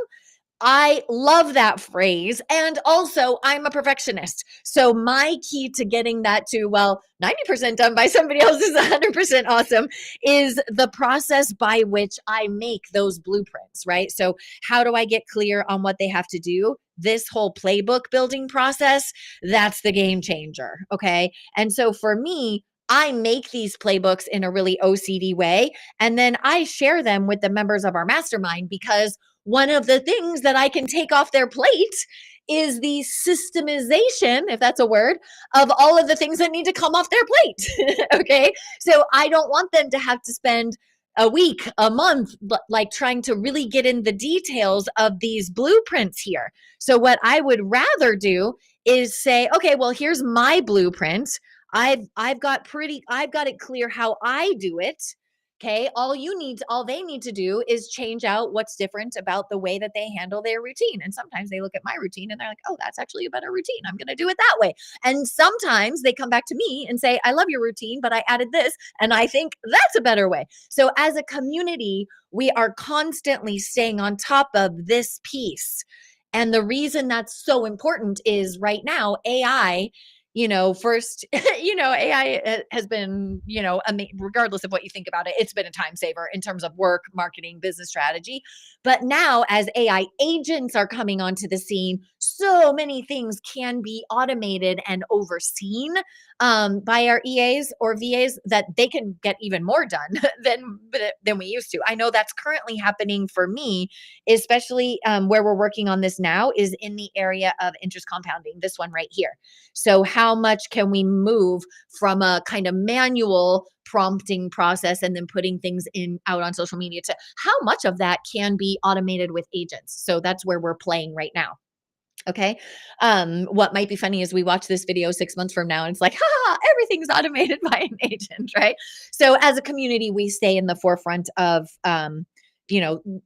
I love that phrase. And also, I'm a perfectionist. So, my key to getting that to, well, 90% done by somebody else is 100% awesome, is the process by which I make those blueprints, right? So, how do I get clear on what they have to do? This whole playbook building process, that's the game changer. Okay. And so, for me, I make these playbooks in a really OCD way, and then I share them with the members of our mastermind, because one of the things that I can take off their plate is the systemization, if that's a word, of all of the things that need to come off their plate. Okay. So I don't want them to have to spend a week, a month, like trying to really get in the details of these blueprints here. So what I would rather do is say, okay, well, here's my blueprint. I've got it clear how I do it. Okay. All they need to do is change out what's different about the way that they handle their routine. And sometimes they look at my routine and they're like, oh, that's actually a better routine. I'm going to do it that way. And sometimes they come back to me and say, I love your routine, but I added this and I think that's a better way. So as a community, we are constantly staying on top of this piece. And the reason that's so important is right now, AI, first, AI has been, regardless of what you think about it, it's been a time saver in terms of work, marketing, business strategy. But now, as AI agents are coming onto the scene, so many things can be automated and overseen by our EAs or VAs, that they can get even more done than we used to. I know that's currently happening for me, especially where we're working on this now is in the area of interest compounding, this one right here. So how much can we move from a kind of manual prompting process and then putting things out on social media, to how much of that can be automated with agents? So that's where we're playing right now. Okay. What might be funny is we watch this video 6 months from now and it's like, everything's automated by an agent, right? So as a community, we stay in the forefront of,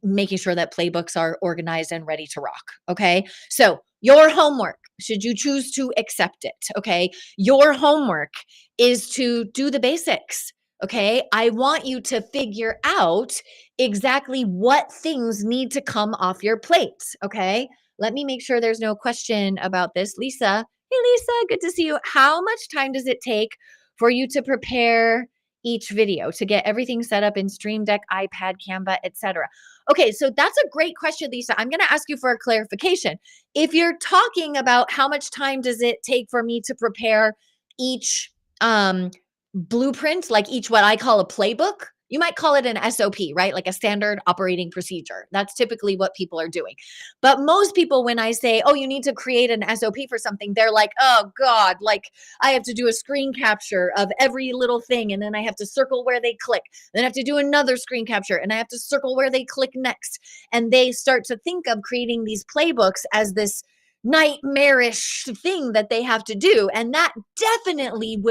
making sure that playbooks are organized and ready to rock. Okay. So your homework, should you choose to accept it, okay, your homework is to do the basics. Okay. I want you to figure out exactly what things need to come off your plate. Okay. Let me make sure there's no question about this. Lisa, hey Lisa, good to see you. How much time does it take for you to prepare each video, to get everything set up in Stream Deck, iPad, Canva, etc.? Okay, so that's a great question, Lisa. I'm going to ask you for a clarification. If you're talking about how much time does it take for me to prepare each blueprint, like each what I call a playbook, you might call it an SOP, right? Like a standard operating procedure. That's typically what people are doing. But most people, when I say, oh, you need to create an SOP for something, they're like, oh God, like I have to do a screen capture of every little thing. And then I have to circle where they click. Then I have to do another screen capture and I have to circle where they click next. And they start to think of creating these playbooks as this nightmarish thing that they have to do. And that definitely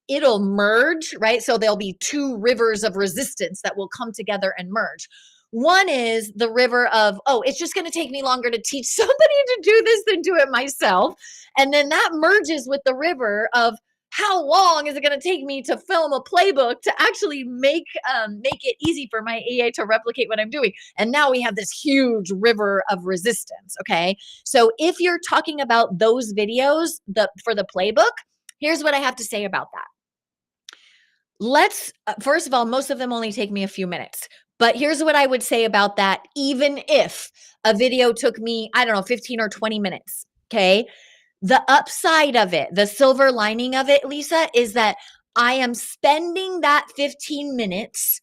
it'll merge, right? So there'll be two rivers of resistance that will come together and merge. One is the river of, oh, it's just going to take me longer to teach somebody to do this than do it myself. And then that merges with the river of, how long is it going to take me to film a playbook to actually make it easy for my EA to replicate what I'm doing? And now we have this huge river of resistance. Okay. So if you're talking about those videos for the playbook, here's what I have to say about that. First of all, most of them only take me a few minutes. But here's what I would say about that. Even if a video took me, I don't know, 15 or 20 minutes, okay? The upside of it, the silver lining of it, Lisa, is that I am spending that 15 minutes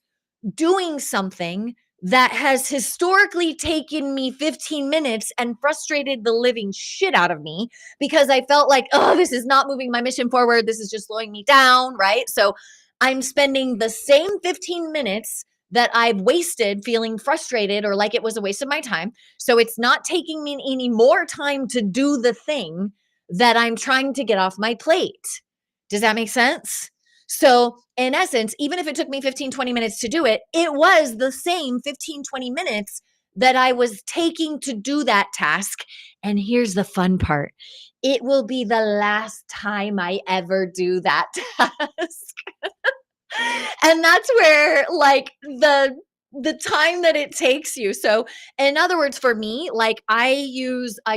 doing something that has historically taken me 15 minutes and frustrated the living shit out of me, because I felt like, oh, this is not moving my mission forward. This is just slowing me down, right? So I'm spending the same 15 minutes that I've wasted feeling frustrated or like it was a waste of my time. So it's not taking me any more time to do the thing that I'm trying to get off my plate. Does that make sense? So in essence, even if it took me 15, 20 minutes to do it, it was the same 15, 20 minutes that I was taking to do that task. And here's the fun part. It will be the last time I ever do that task. And that's where like the time that it takes you. So in other words, for me, like I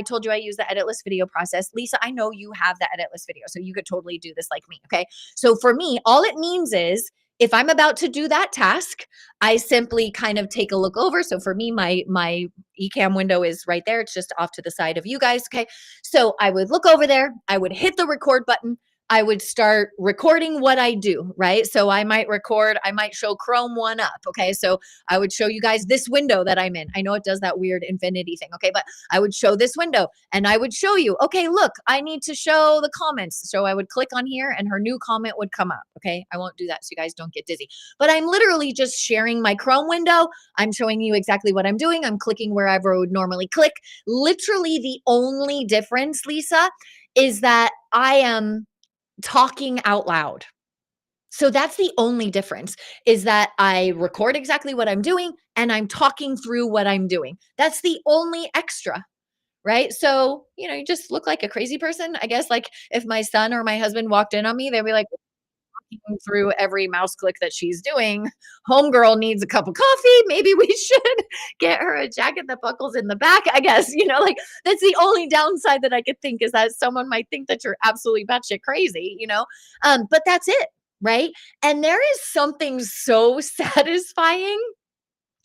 told you I use the editless video process. Lisa, I know you have the editless video, so you could totally do this like me. Okay. So for me, all it means is if I'm about to do that task, I simply kind of take a look over. So for me, my eCam window is right there. It's just off to the side of you guys. Okay. So I would look over there, I would hit the record button. I would start recording what I do, right? So I might record, I might show Chrome one up. Okay. So I would show you guys this window that I'm in. I know it does that weird infinity thing. Okay. But I would show this window and I would show you, okay, look, I need to show the comments. So I would click on here and her new comment would come up. Okay. I won't do that so you guys don't get dizzy. But I'm literally just sharing my Chrome window. I'm showing you exactly what I'm doing. I'm clicking wherever I would normally click. Literally the only difference, Lisa, is that I am talking out loud. So that's the only difference is that I record exactly what I'm doing and I'm talking through what I'm doing. That's the only extra, right? So, you just look like a crazy person. I guess like if my son or my husband walked in on me, they'd be like, through every mouse click that she's doing. Homegirl needs a cup of coffee. Maybe we should get her a jacket that buckles in the back. I guess, like that's the only downside that I could think is that someone might think that you're absolutely batshit crazy. But that's it. Right. And there is something so satisfying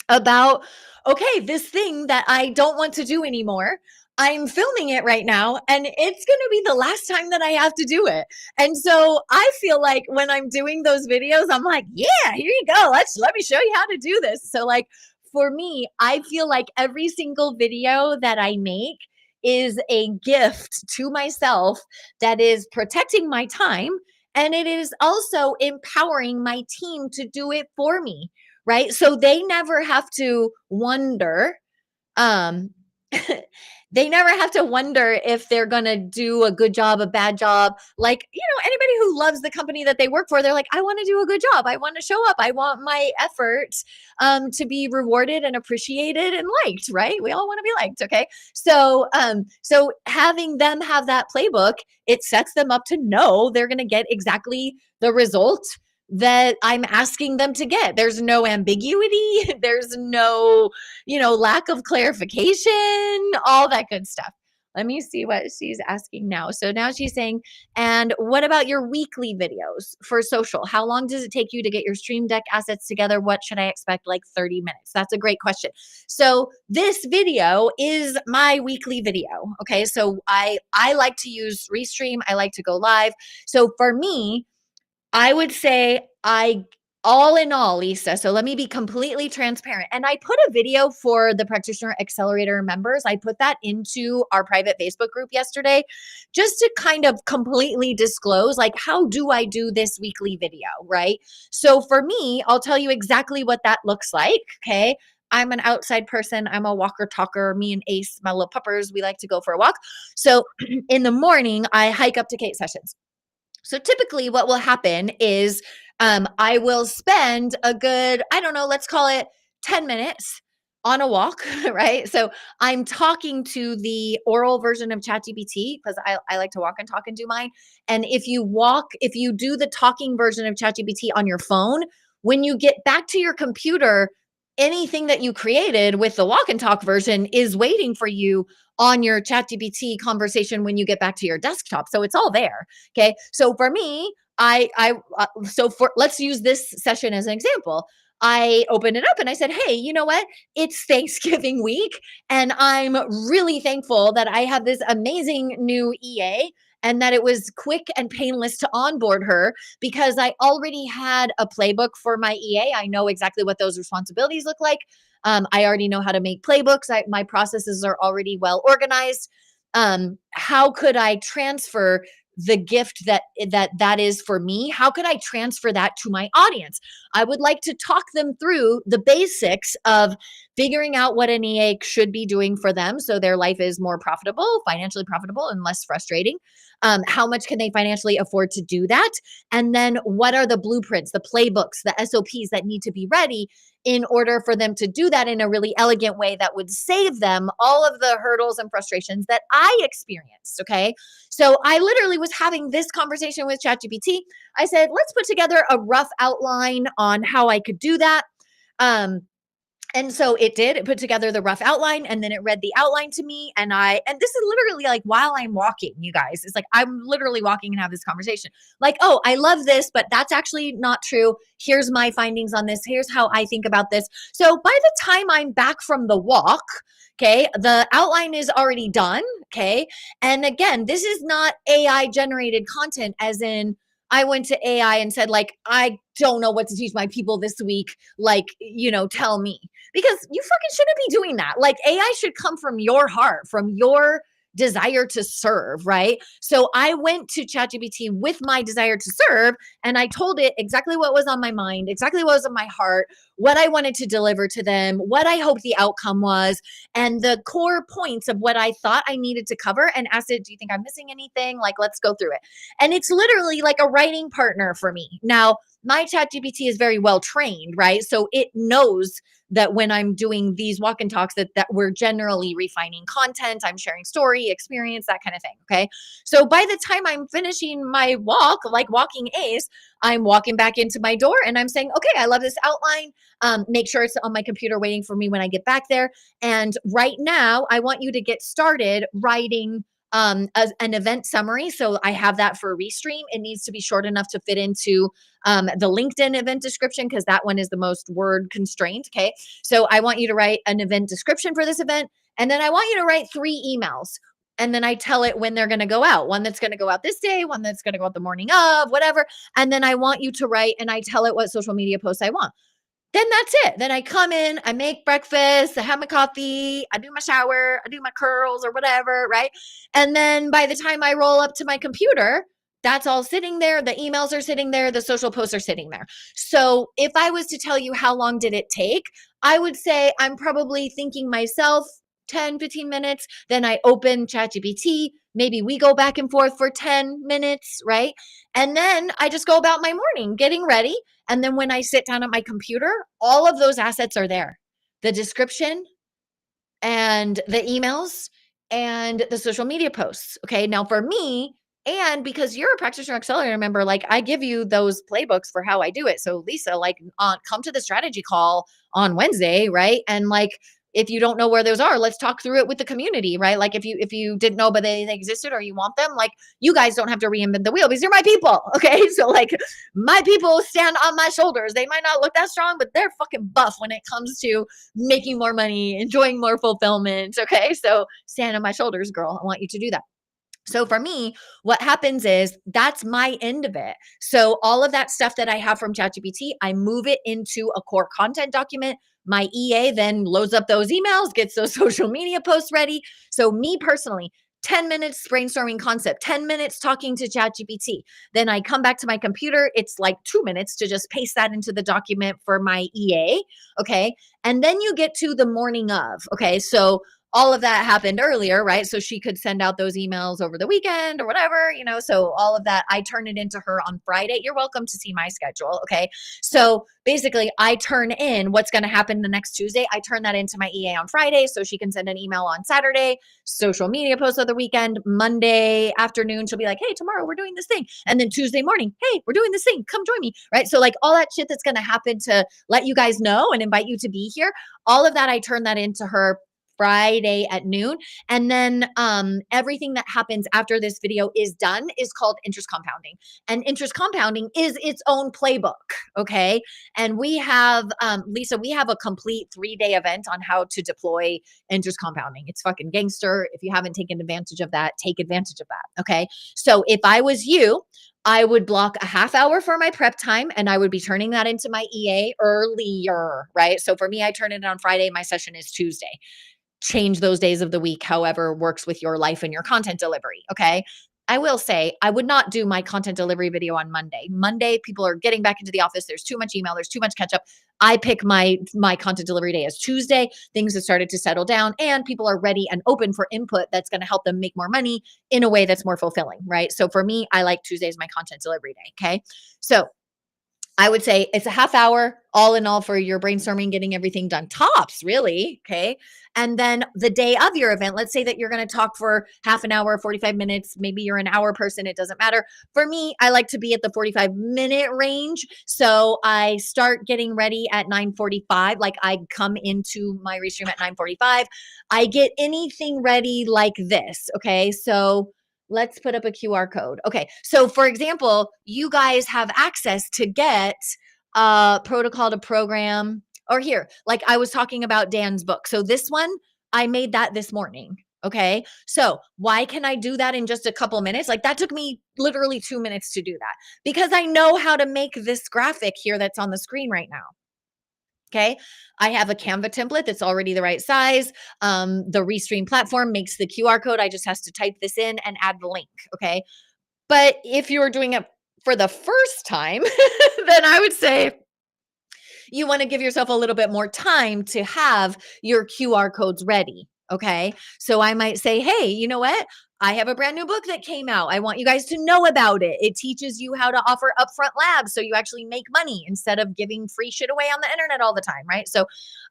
about, okay, this thing that I don't want to do anymore. I'm filming it right now and it's going to be the last time that I have to do it. And so I feel like when I'm doing those videos, I'm like, yeah, here you go. Let me show you how to do this. So like for me, I feel like every single video that I make is a gift to myself that is protecting my time and it is also empowering my team to do it for me, right? So they never have to wonder, um, they never have to wonder if they're going to do a good job, a bad job. Like, anybody who loves the company that they work for, they're like, I want to do a good job. I want to show up. I want my effort to be rewarded and appreciated and liked, right? We all want to be liked. Okay. So having them have that playbook, it sets them up to know they're going to get exactly the result that I'm asking them to get. There's no ambiguity. There's no, lack of clarification, all that good stuff. Let me see what she's asking now. So now she's saying, and what about your weekly videos for social? How long does it take you to get your Stream Deck assets together? What should I expect? Like 30 minutes. That's a great question. So this video is my weekly video. Okay. So I like to use Restream. I like to go live. So for me, I would say all in all, Lisa, so let me be completely transparent. And I put a video for the Practitioner Accelerator members. I put that into our private Facebook group yesterday just to kind of completely disclose, like, how do I do this weekly video, right? So for me, I'll tell you exactly what that looks like, okay? I'm an outside person. I'm a walker talker. Me and Ace, my little puppers, we like to go for a walk. So in the morning, I hike up to Kate Sessions. So typically what will happen is I will spend a good, I don't know, let's call it 10 minutes on a walk, right? So I'm talking to the oral version of ChatGPT because I like to walk and talk and do mine. And if you do the talking version of ChatGPT on your phone, when you get back to your computer, anything that you created with the walk and talk version is waiting for you on your ChatGPT conversation when you get back to your desktop. So it's all there. Okay. So for me, let's use this session as an example. I opened it up and I said, hey, you know what? It's Thanksgiving week. And I'm really thankful that I have this amazing new EA and that it was quick and painless to onboard her because I already had a playbook for my EA. I know exactly what those responsibilities look like. I already know how to make playbooks. My processes are already well organized. How could I transfer the gift that is for me? How could I transfer that to my audience? I would like to talk them through the basics of figuring out what an EA should be doing for them so their life is more profitable, financially profitable, and less frustrating. How much can they financially afford to do that? And then what are the blueprints, the playbooks, the SOPs that need to be ready in order for them to do that in a really elegant way that would save them all of the hurdles and frustrations that I experienced. Okay. So I literally was having this conversation with ChatGPT. I said, let's put together a rough outline on how I could do that. Um, and so it did. It put together the rough outline and then it read the outline to me. And this is literally like while I'm walking, you guys. It's like I'm literally walking and have this conversation. Like, oh, I love this, but that's actually not true. Here's my findings on this. Here's how I think about this. So by the time I'm back from the walk, okay, the outline is already done. Okay. And again, this is not AI generated content, as in, I went to AI and said, like, I don't know what to teach my people this week. Like, tell me, because you fucking shouldn't be doing that. Like, AI should come from your heart, from your desire to serve, right? So I went to ChatGPT with my desire to serve and I told it exactly what was on my mind, exactly what was on my heart, what I wanted to deliver to them, what I hoped the outcome was, and the core points of what I thought I needed to cover, and asked it, do you think I'm missing anything? Like, let's go through it. And it's literally like a writing partner for me. Now, my ChatGPT is very well trained, right? So it knows that when I'm doing these walk and talks that we're generally refining content, I'm sharing story, experience, that kind of thing. Okay. So by the time I'm finishing my walk, like walking ace, I'm walking back into my door and I'm saying, okay, I love this outline. Make sure it's on my computer waiting for me when I get back there. And right now, I want you to get started writing an event summary. So I have that for Restream. It needs to be short enough to fit into the LinkedIn event description, because that one is the most word constrained. Okay. So I want you to write an event description for this event. And then I want you to write 3 emails. And then I tell it when they're going to go out, one that's going to go out this day, one that's going to go out the morning of, whatever. And then I want you to write, and I tell it what social media posts I want. Then that's it. Then I come in, I make breakfast, I have my coffee, I do my shower, I do my curls or whatever, right? And then by the time I roll up to my computer, that's all sitting there. The emails are sitting there, the social posts are sitting there. So if I was to tell you how long did it take, I would say I'm probably thinking myself 10, 15 minutes. Then I open ChatGPT. Maybe we go back and forth for 10 minutes, right? And then I just go about my morning getting ready. And then when I sit down at my computer, all of those assets are there. The description and the emails and the social media posts. Okay. Now for me, and because you're a practitioner accelerator member, like I give you those playbooks for how I do it. So Lisa, like come to the strategy call on Wednesday, right? And like if you don't know where those are, let's talk through it with the community, right? Like if you didn't know but they existed or you want them, like you guys don't have to reinvent the wheel because you're my people. Okay. So like my people stand on my shoulders. They might not look that strong, but they're fucking buff when it comes to making more money, enjoying more fulfillment. Okay. So stand on my shoulders, girl. I want you to do that. So for me, what happens is that's my end of it. So all of that stuff that I have from ChatGPT, I move it into a core content document. My EA then loads up those emails, gets those social media posts ready. So me personally, 10 minutes brainstorming concept, 10 minutes talking to ChatGPT. Then I come back to my computer. It's like 2 minutes to just paste that into the document for my EA. Okay. And then you get to the morning of. Okay. So all of that happened earlier, right? So she could send out those emails over the weekend or whatever, so all of that, I turn it into her on Friday. You're welcome to see my schedule. Okay. So basically I turn in what's going to happen the next Tuesday. I turn that into my EA on Friday so she can send an email on Saturday, social media posts of the weekend, Monday afternoon. She'll be like, hey, tomorrow we're doing this thing. And then Tuesday morning, hey, we're doing this thing. Come join me. Right. So like all that shit that's going to happen to let you guys know and invite you to be here, all of that, I turn that into her Friday at noon. And then everything that happens after this video is done is called interest compounding. And interest compounding is its own playbook. Okay. And we have, Lisa, we have a complete 3-day event on how to deploy interest compounding. It's fucking gangster. If you haven't taken advantage of that, take advantage of that. Okay. So if I was you, I would block a half hour for my prep time and I would be turning that into my EA earlier, right? So for me, I turn it on Friday. My session is Tuesday. Change those days of the week, however works with your life and your content delivery. Okay. I will say I would not do my content delivery video on Monday. Monday, people are getting back into the office. There's too much email. There's too much catch up. I pick my content delivery day as Tuesday. Things have started to settle down, and people are ready and open for input that's going to help them make more money in a way that's more fulfilling, right? So for me, I like Tuesday as my content delivery day. Okay, so I would say it's a half hour all in all for your brainstorming, getting everything done tops, really. Okay. And then the day of your event, let's say that you're going to talk for half an hour, 45 minutes. Maybe you're an hour person. It doesn't matter. For me, I like to be at the 45-minute range. So I start getting ready at 9:45. Like I come into my restream at 9:45. I get anything ready like this. Okay. So let's put up a QR code. Okay. So for example, you guys have access to get protocol to program, or here, like I was talking about Dan's book. So this one, I made that this morning. Okay. So why can I do that in just a couple minutes? Like that took me literally 2 minutes to do that because I know how to make this graphic here that's on the screen right now. Okay. I have a Canva template that's already the right size. The Restream platform makes the QR code. I just has to type this in and add the link. Okay. But if you're doing it for the first time, then I would say you want to give yourself a little bit more time to have your QR codes ready. Okay. So I might say, hey, you know what? I have a brand new book that came out. I want you guys to know about it. It teaches you how to offer upfront labs so you actually make money instead of giving free shit away on the internet all the time, right? So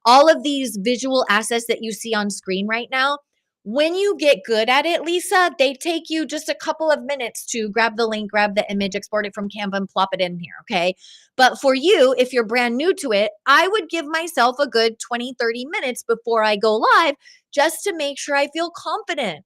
all of these visual assets that you see on screen right now, when you get good at it, Lisa, they take you just a couple of minutes to grab the link, grab the image, export it from Canva and plop it in here, okay? But for you, if you're brand new to it, I would give myself a good 20, 30 minutes before I go live just to make sure I feel confident.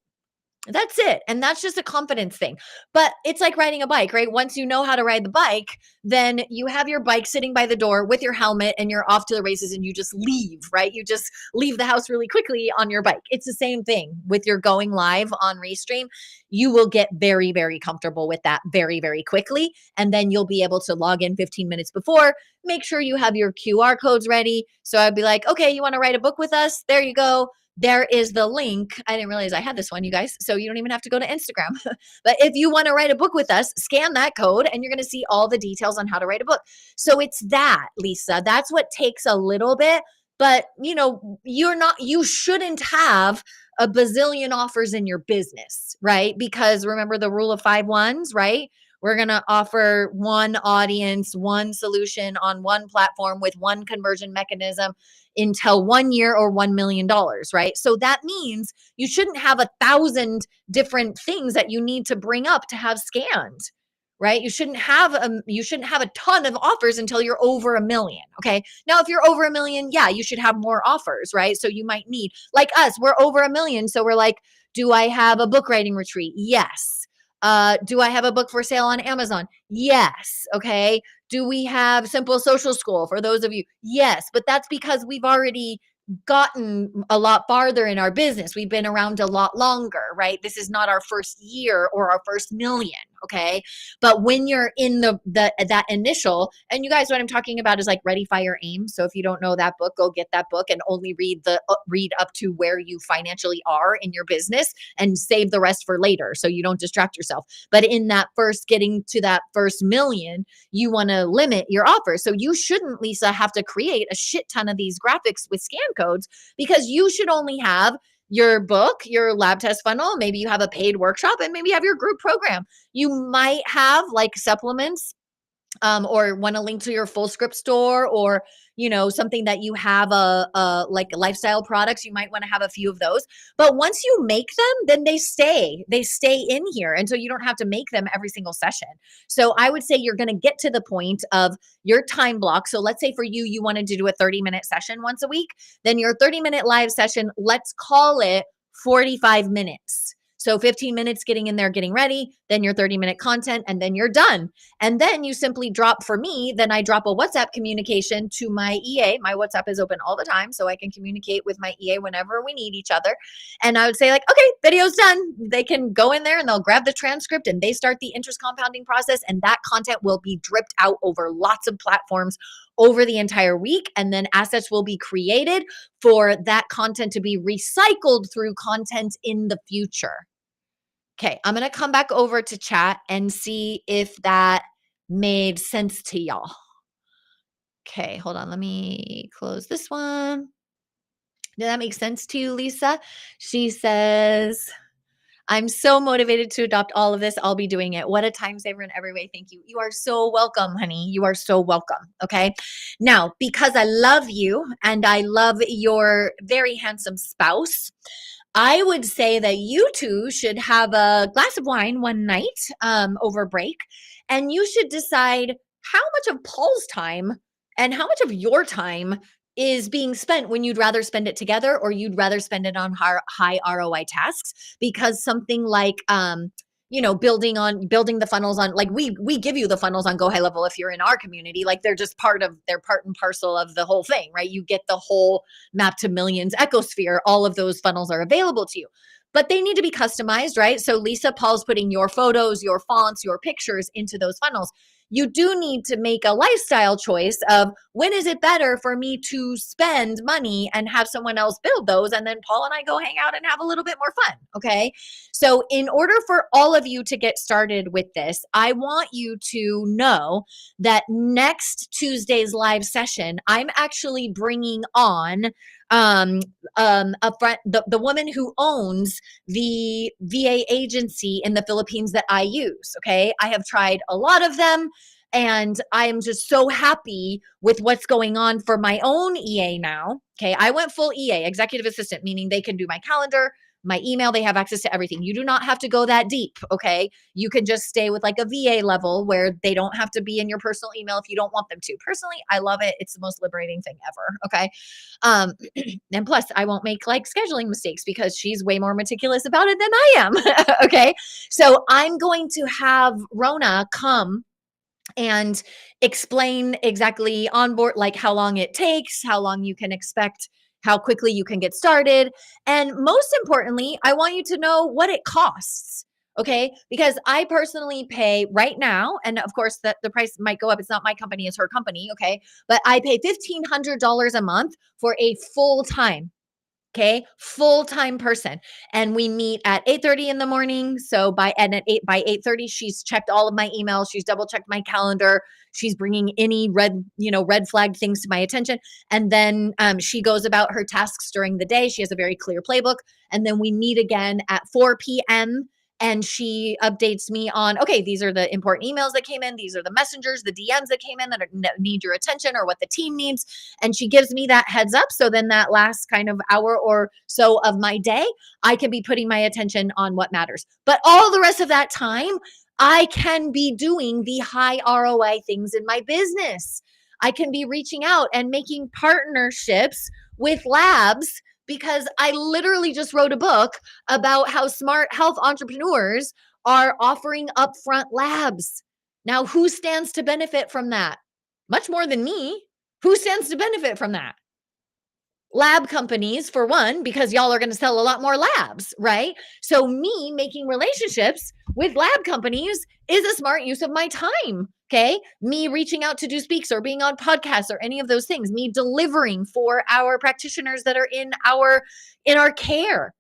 That's it. And that's just a confidence thing. But it's like riding a bike, right? Once you know how to ride the bike, then you have your bike sitting by the door with your helmet and you're off to the races and you just leave, right? You just leave the house really quickly on your bike. It's the same thing with your going live on Restream. You will get very, very comfortable with that very, very quickly. And then you'll be able to log in 15 minutes before. Make sure you have your QR codes ready. So I'd be like, okay, you want to write a book with us? There you go. There is the link. I didn't realize I had this one, you guys. So you don't even have to go to Instagram. But if you want to write a book with us, scan that code and you're going to see all the details on how to write a book. So it's that, Lisa. That's what takes a little bit. But you shouldn't have a bazillion offers in your business, right? Because remember the rule of 5 1s, right? We're going to offer one audience, one solution on one platform with one conversion mechanism until 1 year or $1 million, right? So that means you shouldn't have 1,000 different things that you need to bring up to have scanned, right? You shouldn't have a ton of offers until you're over 1 million. Okay. Now, if you're over 1 million, yeah, you should have more offers, right? So you might need, like us, we're over 1 million. So we're like, do I have a book writing retreat? Yes. Do I have a book for sale on Amazon? Yes. Okay. Do we have Simple Social School for those of you? Yes. But that's because we've already gotten a lot farther in our business. We've been around a lot longer, right? This is not our first year or our first million, okay? But when you're in that initial, and you guys, what I'm talking about is like Ready, Fire, Aim. So if you don't know that book, go get that book and only read up to where you financially are in your business and save the rest for later so you don't distract yourself. But in that first getting to that first million, you want to limit your offer. So you shouldn't, Lisa, have to create a shit ton of these graphics with scan codes because you should only have your book, your lab test funnel, maybe you have a paid workshop, and maybe you have your group program. You might have like supplements, or want to link to your full script store, or something that you have like lifestyle products. You might want to have a few of those, but once you make them, then they stay in here, and so you don't have to make them every single session. So I would say you're going to get to the point of your time block. So let's say for you wanted to do a 30-minute session once a week, then your 30-minute live session, let's call it 45 minutes. So 15 minutes getting in there, getting ready, then your 30-minute content, and then you're done. And then you simply drop, for me, then I drop a WhatsApp communication to my EA. My WhatsApp is open all the time, so I can communicate with my EA whenever we need each other. And I would say like, okay, video's done. They can go in there and they'll grab the transcript and they start the interest compounding process. And that content will be dripped out over lots of platforms over the entire week. And then assets will be created for that content to be recycled through content in the future. Okay, I'm going to come back over to chat and see if that made sense to y'all. Okay, hold on. Let me close this one. Did that make sense to you, Lisa? She says, I'm so motivated to adopt all of this. I'll be doing it. What a time saver in every way. Thank you. You are so welcome, honey. You are so welcome. Okay. Now, because I love you and I love your very handsome spouse, I would say that you two should have a glass of wine one night over break, and you should decide how much of Paul's time and how much of your time is being spent when you'd rather spend it together or you'd rather spend it on high ROI tasks. Because something like building the funnels on, like, we give you the funnels on Go High Level. If you're in our community, like, they're part and parcel of the whole thing, right? You get the whole Map to Millions ecosphere. All of those funnels are available to you, but they need to be customized, right? So Lisa, Paul's putting your photos, your fonts, your pictures into those funnels. You do need to make a lifestyle choice of, when is it better for me to spend money and have someone else build those, and then Paul and I go hang out and have a little bit more fun. Okay. So in order for all of you to get started with this, I want you to know that next Tuesday's live session, I'm actually bringing on a friend, the woman who owns the VA agency in the Philippines that I use. Okay. I have tried a lot of them, and I am just so happy with what's going on for my own EA now. Okay. I went full EA, executive assistant, meaning they can do my calendar, my email, they have access to everything. You do not have to go that deep. Okay. You can just stay with like a VA level where they don't have to be in your personal email if you don't want them to. Personally, I love it. It's the most liberating thing ever. Okay. Um, and plus, I won't make like scheduling mistakes because she's way more meticulous about it than I am. Okay. So I'm going to have Rona come and explain exactly on board, like how long it takes, how long you can expect, how quickly you can get started. And most importantly, I want you to know what it costs. Okay. Because I personally pay right now, and of course the price might go up. It's not my company, it's her company. Okay. But I pay $1,500 a month for a full time. Okay, full-time person. And we meet at 8:30 in the morning. So by 8:30, she's checked all of my emails, she's double checked my calendar, she's bringing any red flag things to my attention. And then she goes about her tasks during the day. She has a very clear playbook. And then we meet again at 4 p.m. and she updates me on, okay, these are the important emails that came in, these are the messengers, the DMs that came in that need your attention, or what the team needs. And she gives me that heads up. So then that last kind of hour or so of my day, I can be putting my attention on what matters. But all the rest of that time, I can be doing the high ROI things in my business. I can be reaching out and making partnerships with labs, because I literally just wrote a book about how smart health entrepreneurs are offering upfront labs. Now, who stands to benefit from that? Much more than me. Who stands to benefit from that? Lab companies, for one, because y'all are going to sell a lot more labs, right? So me making relationships with lab companies is a smart use of my time. Okay. Me reaching out to do speaks or being on podcasts or any of those things, me delivering for our practitioners that are in our care.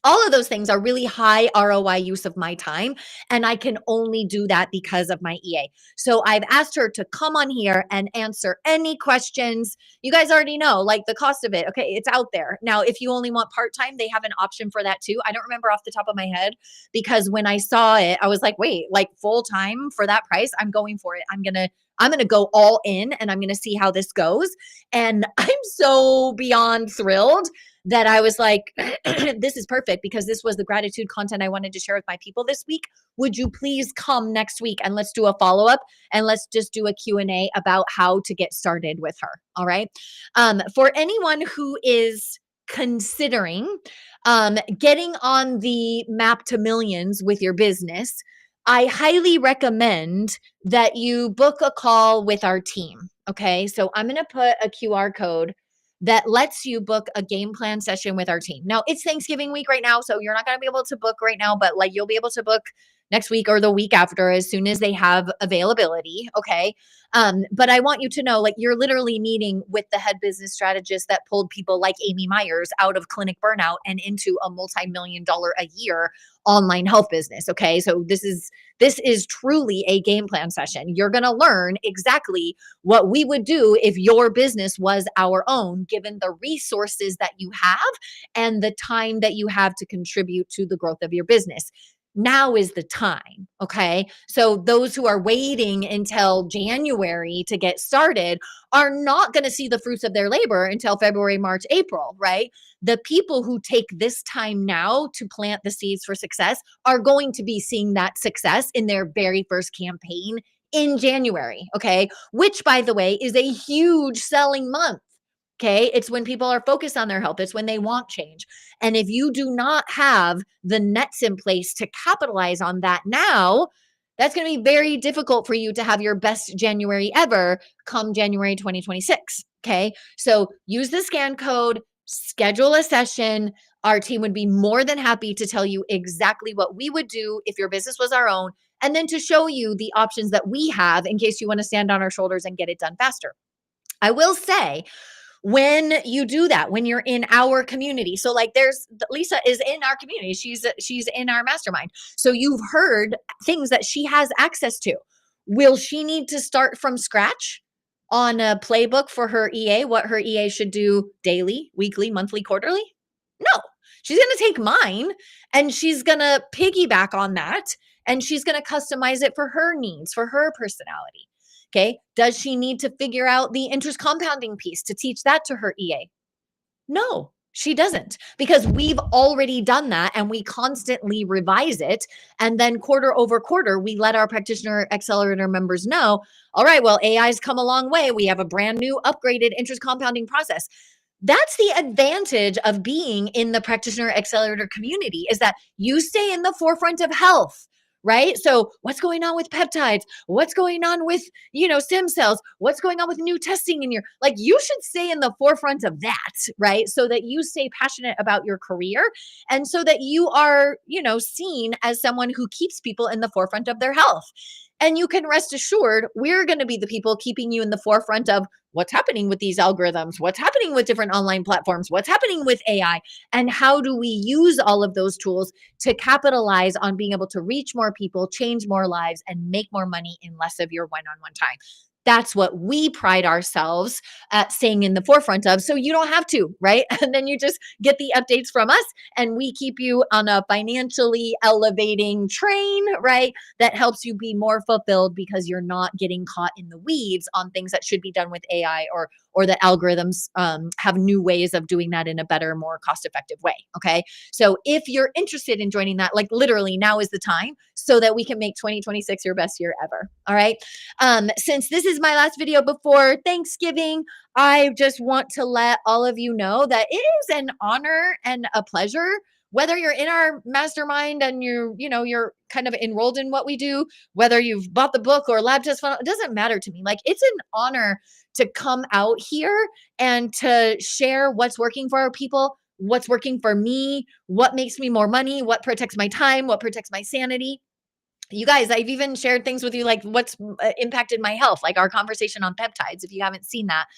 All of those things are really high ROI use of my time. And I can only do that because of my EA. So I've asked her to come on here and answer any questions. You guys already know, like, the cost of it. Okay. It's out there. Now, if you only want part-time, they have an option for that too. I don't remember off the top of my head, because when I saw it, I was like, wait, like, full-time for that price? I'm going for it. I'm going to go all in, and I'm going to see how this goes. And I'm so beyond thrilled that I was like, this is perfect, because this was the gratitude content I wanted to share with my people this week. Would you please come next week and let's do a follow-up, and let's just do a Q&A about how to get started with her. All right. For anyone who is considering getting on the Map to Millions with your business, I highly recommend that you book a call with our team. Okay. So I'm going to put a QR code that lets you book a game plan session with our team. Now, it's Thanksgiving week right now, so you're not going to be able to book right now, but like, you'll be able to book next week or the week after as soon as they have availability. Okay. But I want you to know, like, you're literally meeting with the head business strategist that pulled people like Amy Myers out of clinic burnout and into a multi-million dollar a year online health business. Okay. So this is truly a game plan session. You're going to learn exactly what we would do if your business was our own, given the resources that you have and the time that you have to contribute to the growth of your business. Now is the time. Okay. So those who are waiting until January to get started are not going to see the fruits of their labor until February, March, April, right? The people who take this time now to plant the seeds for success are going to be seeing that success in their very first campaign in January. Okay. Which, by the way, is a huge selling month. Okay. It's when people are focused on their health, it's when they want change. And if you do not have the nets in place to capitalize on that now, that's going to be very difficult for you to have your best January ever come January 2026. Okay. So use the scan code, schedule a session. Our team would be more than happy to tell you exactly what we would do if your business was our own, and then to show you the options that we have in case you want to stand on our shoulders and get it done faster. I will say, when you do that, when you're in our community, so like there's Lisa is in our community, she's in our mastermind, so you've heard things that she has access to. Will she need to start from scratch on a playbook for her EA, what her EA should do daily, weekly, monthly, quarterly? No. She's going to take mine and she's going to piggyback on that, and she's going to customize it for her needs, for her personality. Okay. Does she need to figure out the interest compounding piece to teach that to her EA? No, she doesn't, because we've already done that and we constantly revise it. And then quarter over quarter, we let our practitioner accelerator members know, all right, well, AI's come a long way. We have a brand new upgraded interest compounding process. That's the advantage of being in the practitioner accelerator community, is that you stay in the forefront of health, right? So what's going on with peptides? What's going on with, stem cells? What's going on with new testing in your, like, you should stay in the forefront of that, right? So that you stay passionate about your career, and so that you are, seen as someone who keeps people in the forefront of their health. And you can rest assured, we're going to be the people keeping you in the forefront of what's happening with these algorithms, what's happening with different online platforms, what's happening with AI, and how do we use all of those tools to capitalize on being able to reach more people, change more lives, and make more money in less of your one-on-one time. That's what we pride ourselves at staying in the forefront of. So you don't have to, right? And then you just get the updates from us, and we keep you on a financially elevating train, right? That helps you be more fulfilled because you're not getting caught in the weeds on things that should be done with AI, or that algorithms have new ways of doing that in a better, more cost-effective way. Okay. So if you're interested in joining that, like, literally now is the time, so that we can make 2026 your best year ever. All right. Since this is my last video before Thanksgiving, I just want to let all of you know that it is an honor and a pleasure, whether you're in our mastermind and you're kind of enrolled in what we do, whether you've bought the book or lab test funnel, it doesn't matter to me. Like, it's an honor to come out here and to share what's working for our people, what's working for me, what makes me more money, what protects my time, what protects my sanity. You guys, I've even shared things with you, like what's impacted my health, like our conversation on peptides. If you haven't seen that,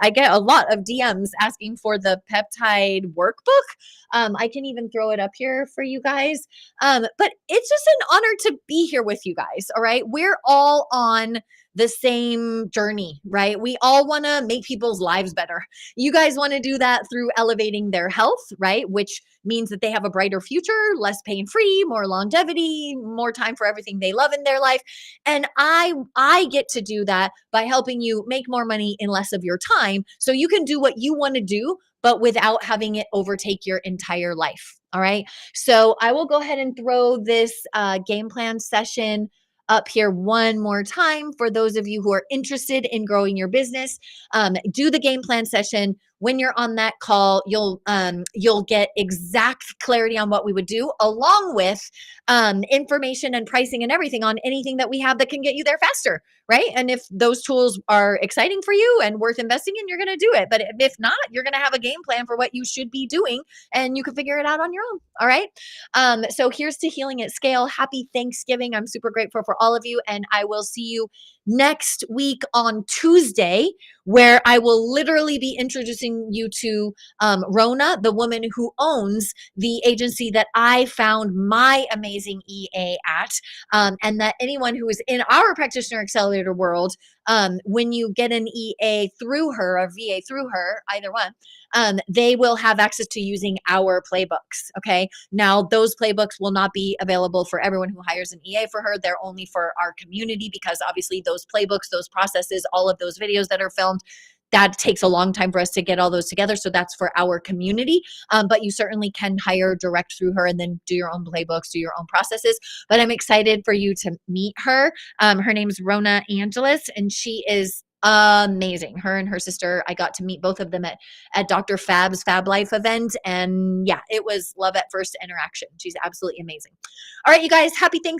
I get a lot of DMs asking for the peptide workbook. I can even throw it up here for you guys. But it's just an honor to be here with you guys. All right. We're all on the same journey, right? We all want to make people's lives better. You guys want to do that through elevating their health, right? Which means that they have a brighter future, less pain-free, more longevity, more time for everything they love in their life. And I get to do that by helping you make more money in less of your time, so you can do what you want to do, but without having it overtake your entire life. All right. So I will go ahead and throw this game plan session up here one more time for those of you who are interested in growing your business. Do the game plan session. when you're on that call, you'll get exact clarity on what we would do, along with information and pricing and everything on anything that we have that can get you there faster, right? And if those tools are exciting for you and worth investing in, you're going to do it. But if not, you're going to have a game plan for what you should be doing, and you can figure it out on your own. All right. So here's to Healing at Scale. Happy Thanksgiving. I'm super grateful for all of you, and I will see you next week on Tuesday, where I will literally be introducing you to Rona, the woman who owns the agency that I found my amazing EA at, and that anyone who is in our practitioner accelerator world, when you get an EA through her or VA through her, either one, they will have access to using our playbooks. Okay. Now, those playbooks will not be available for everyone who hires an EA for her. They're only for our community, because obviously those playbooks, those processes, all of those videos that are filmed, that takes a long time for us to get all those together. So that's for our community. But you certainly can hire direct through her and then do your own playbooks, do your own processes. But I'm excited for you to meet her. Her name's Rona Angeles, and she is amazing. Her and her sister, I got to meet both of them at Dr. Fab's Fab Life event. And yeah, it was love at first interaction. She's absolutely amazing. All right, you guys, happy Thanksgiving.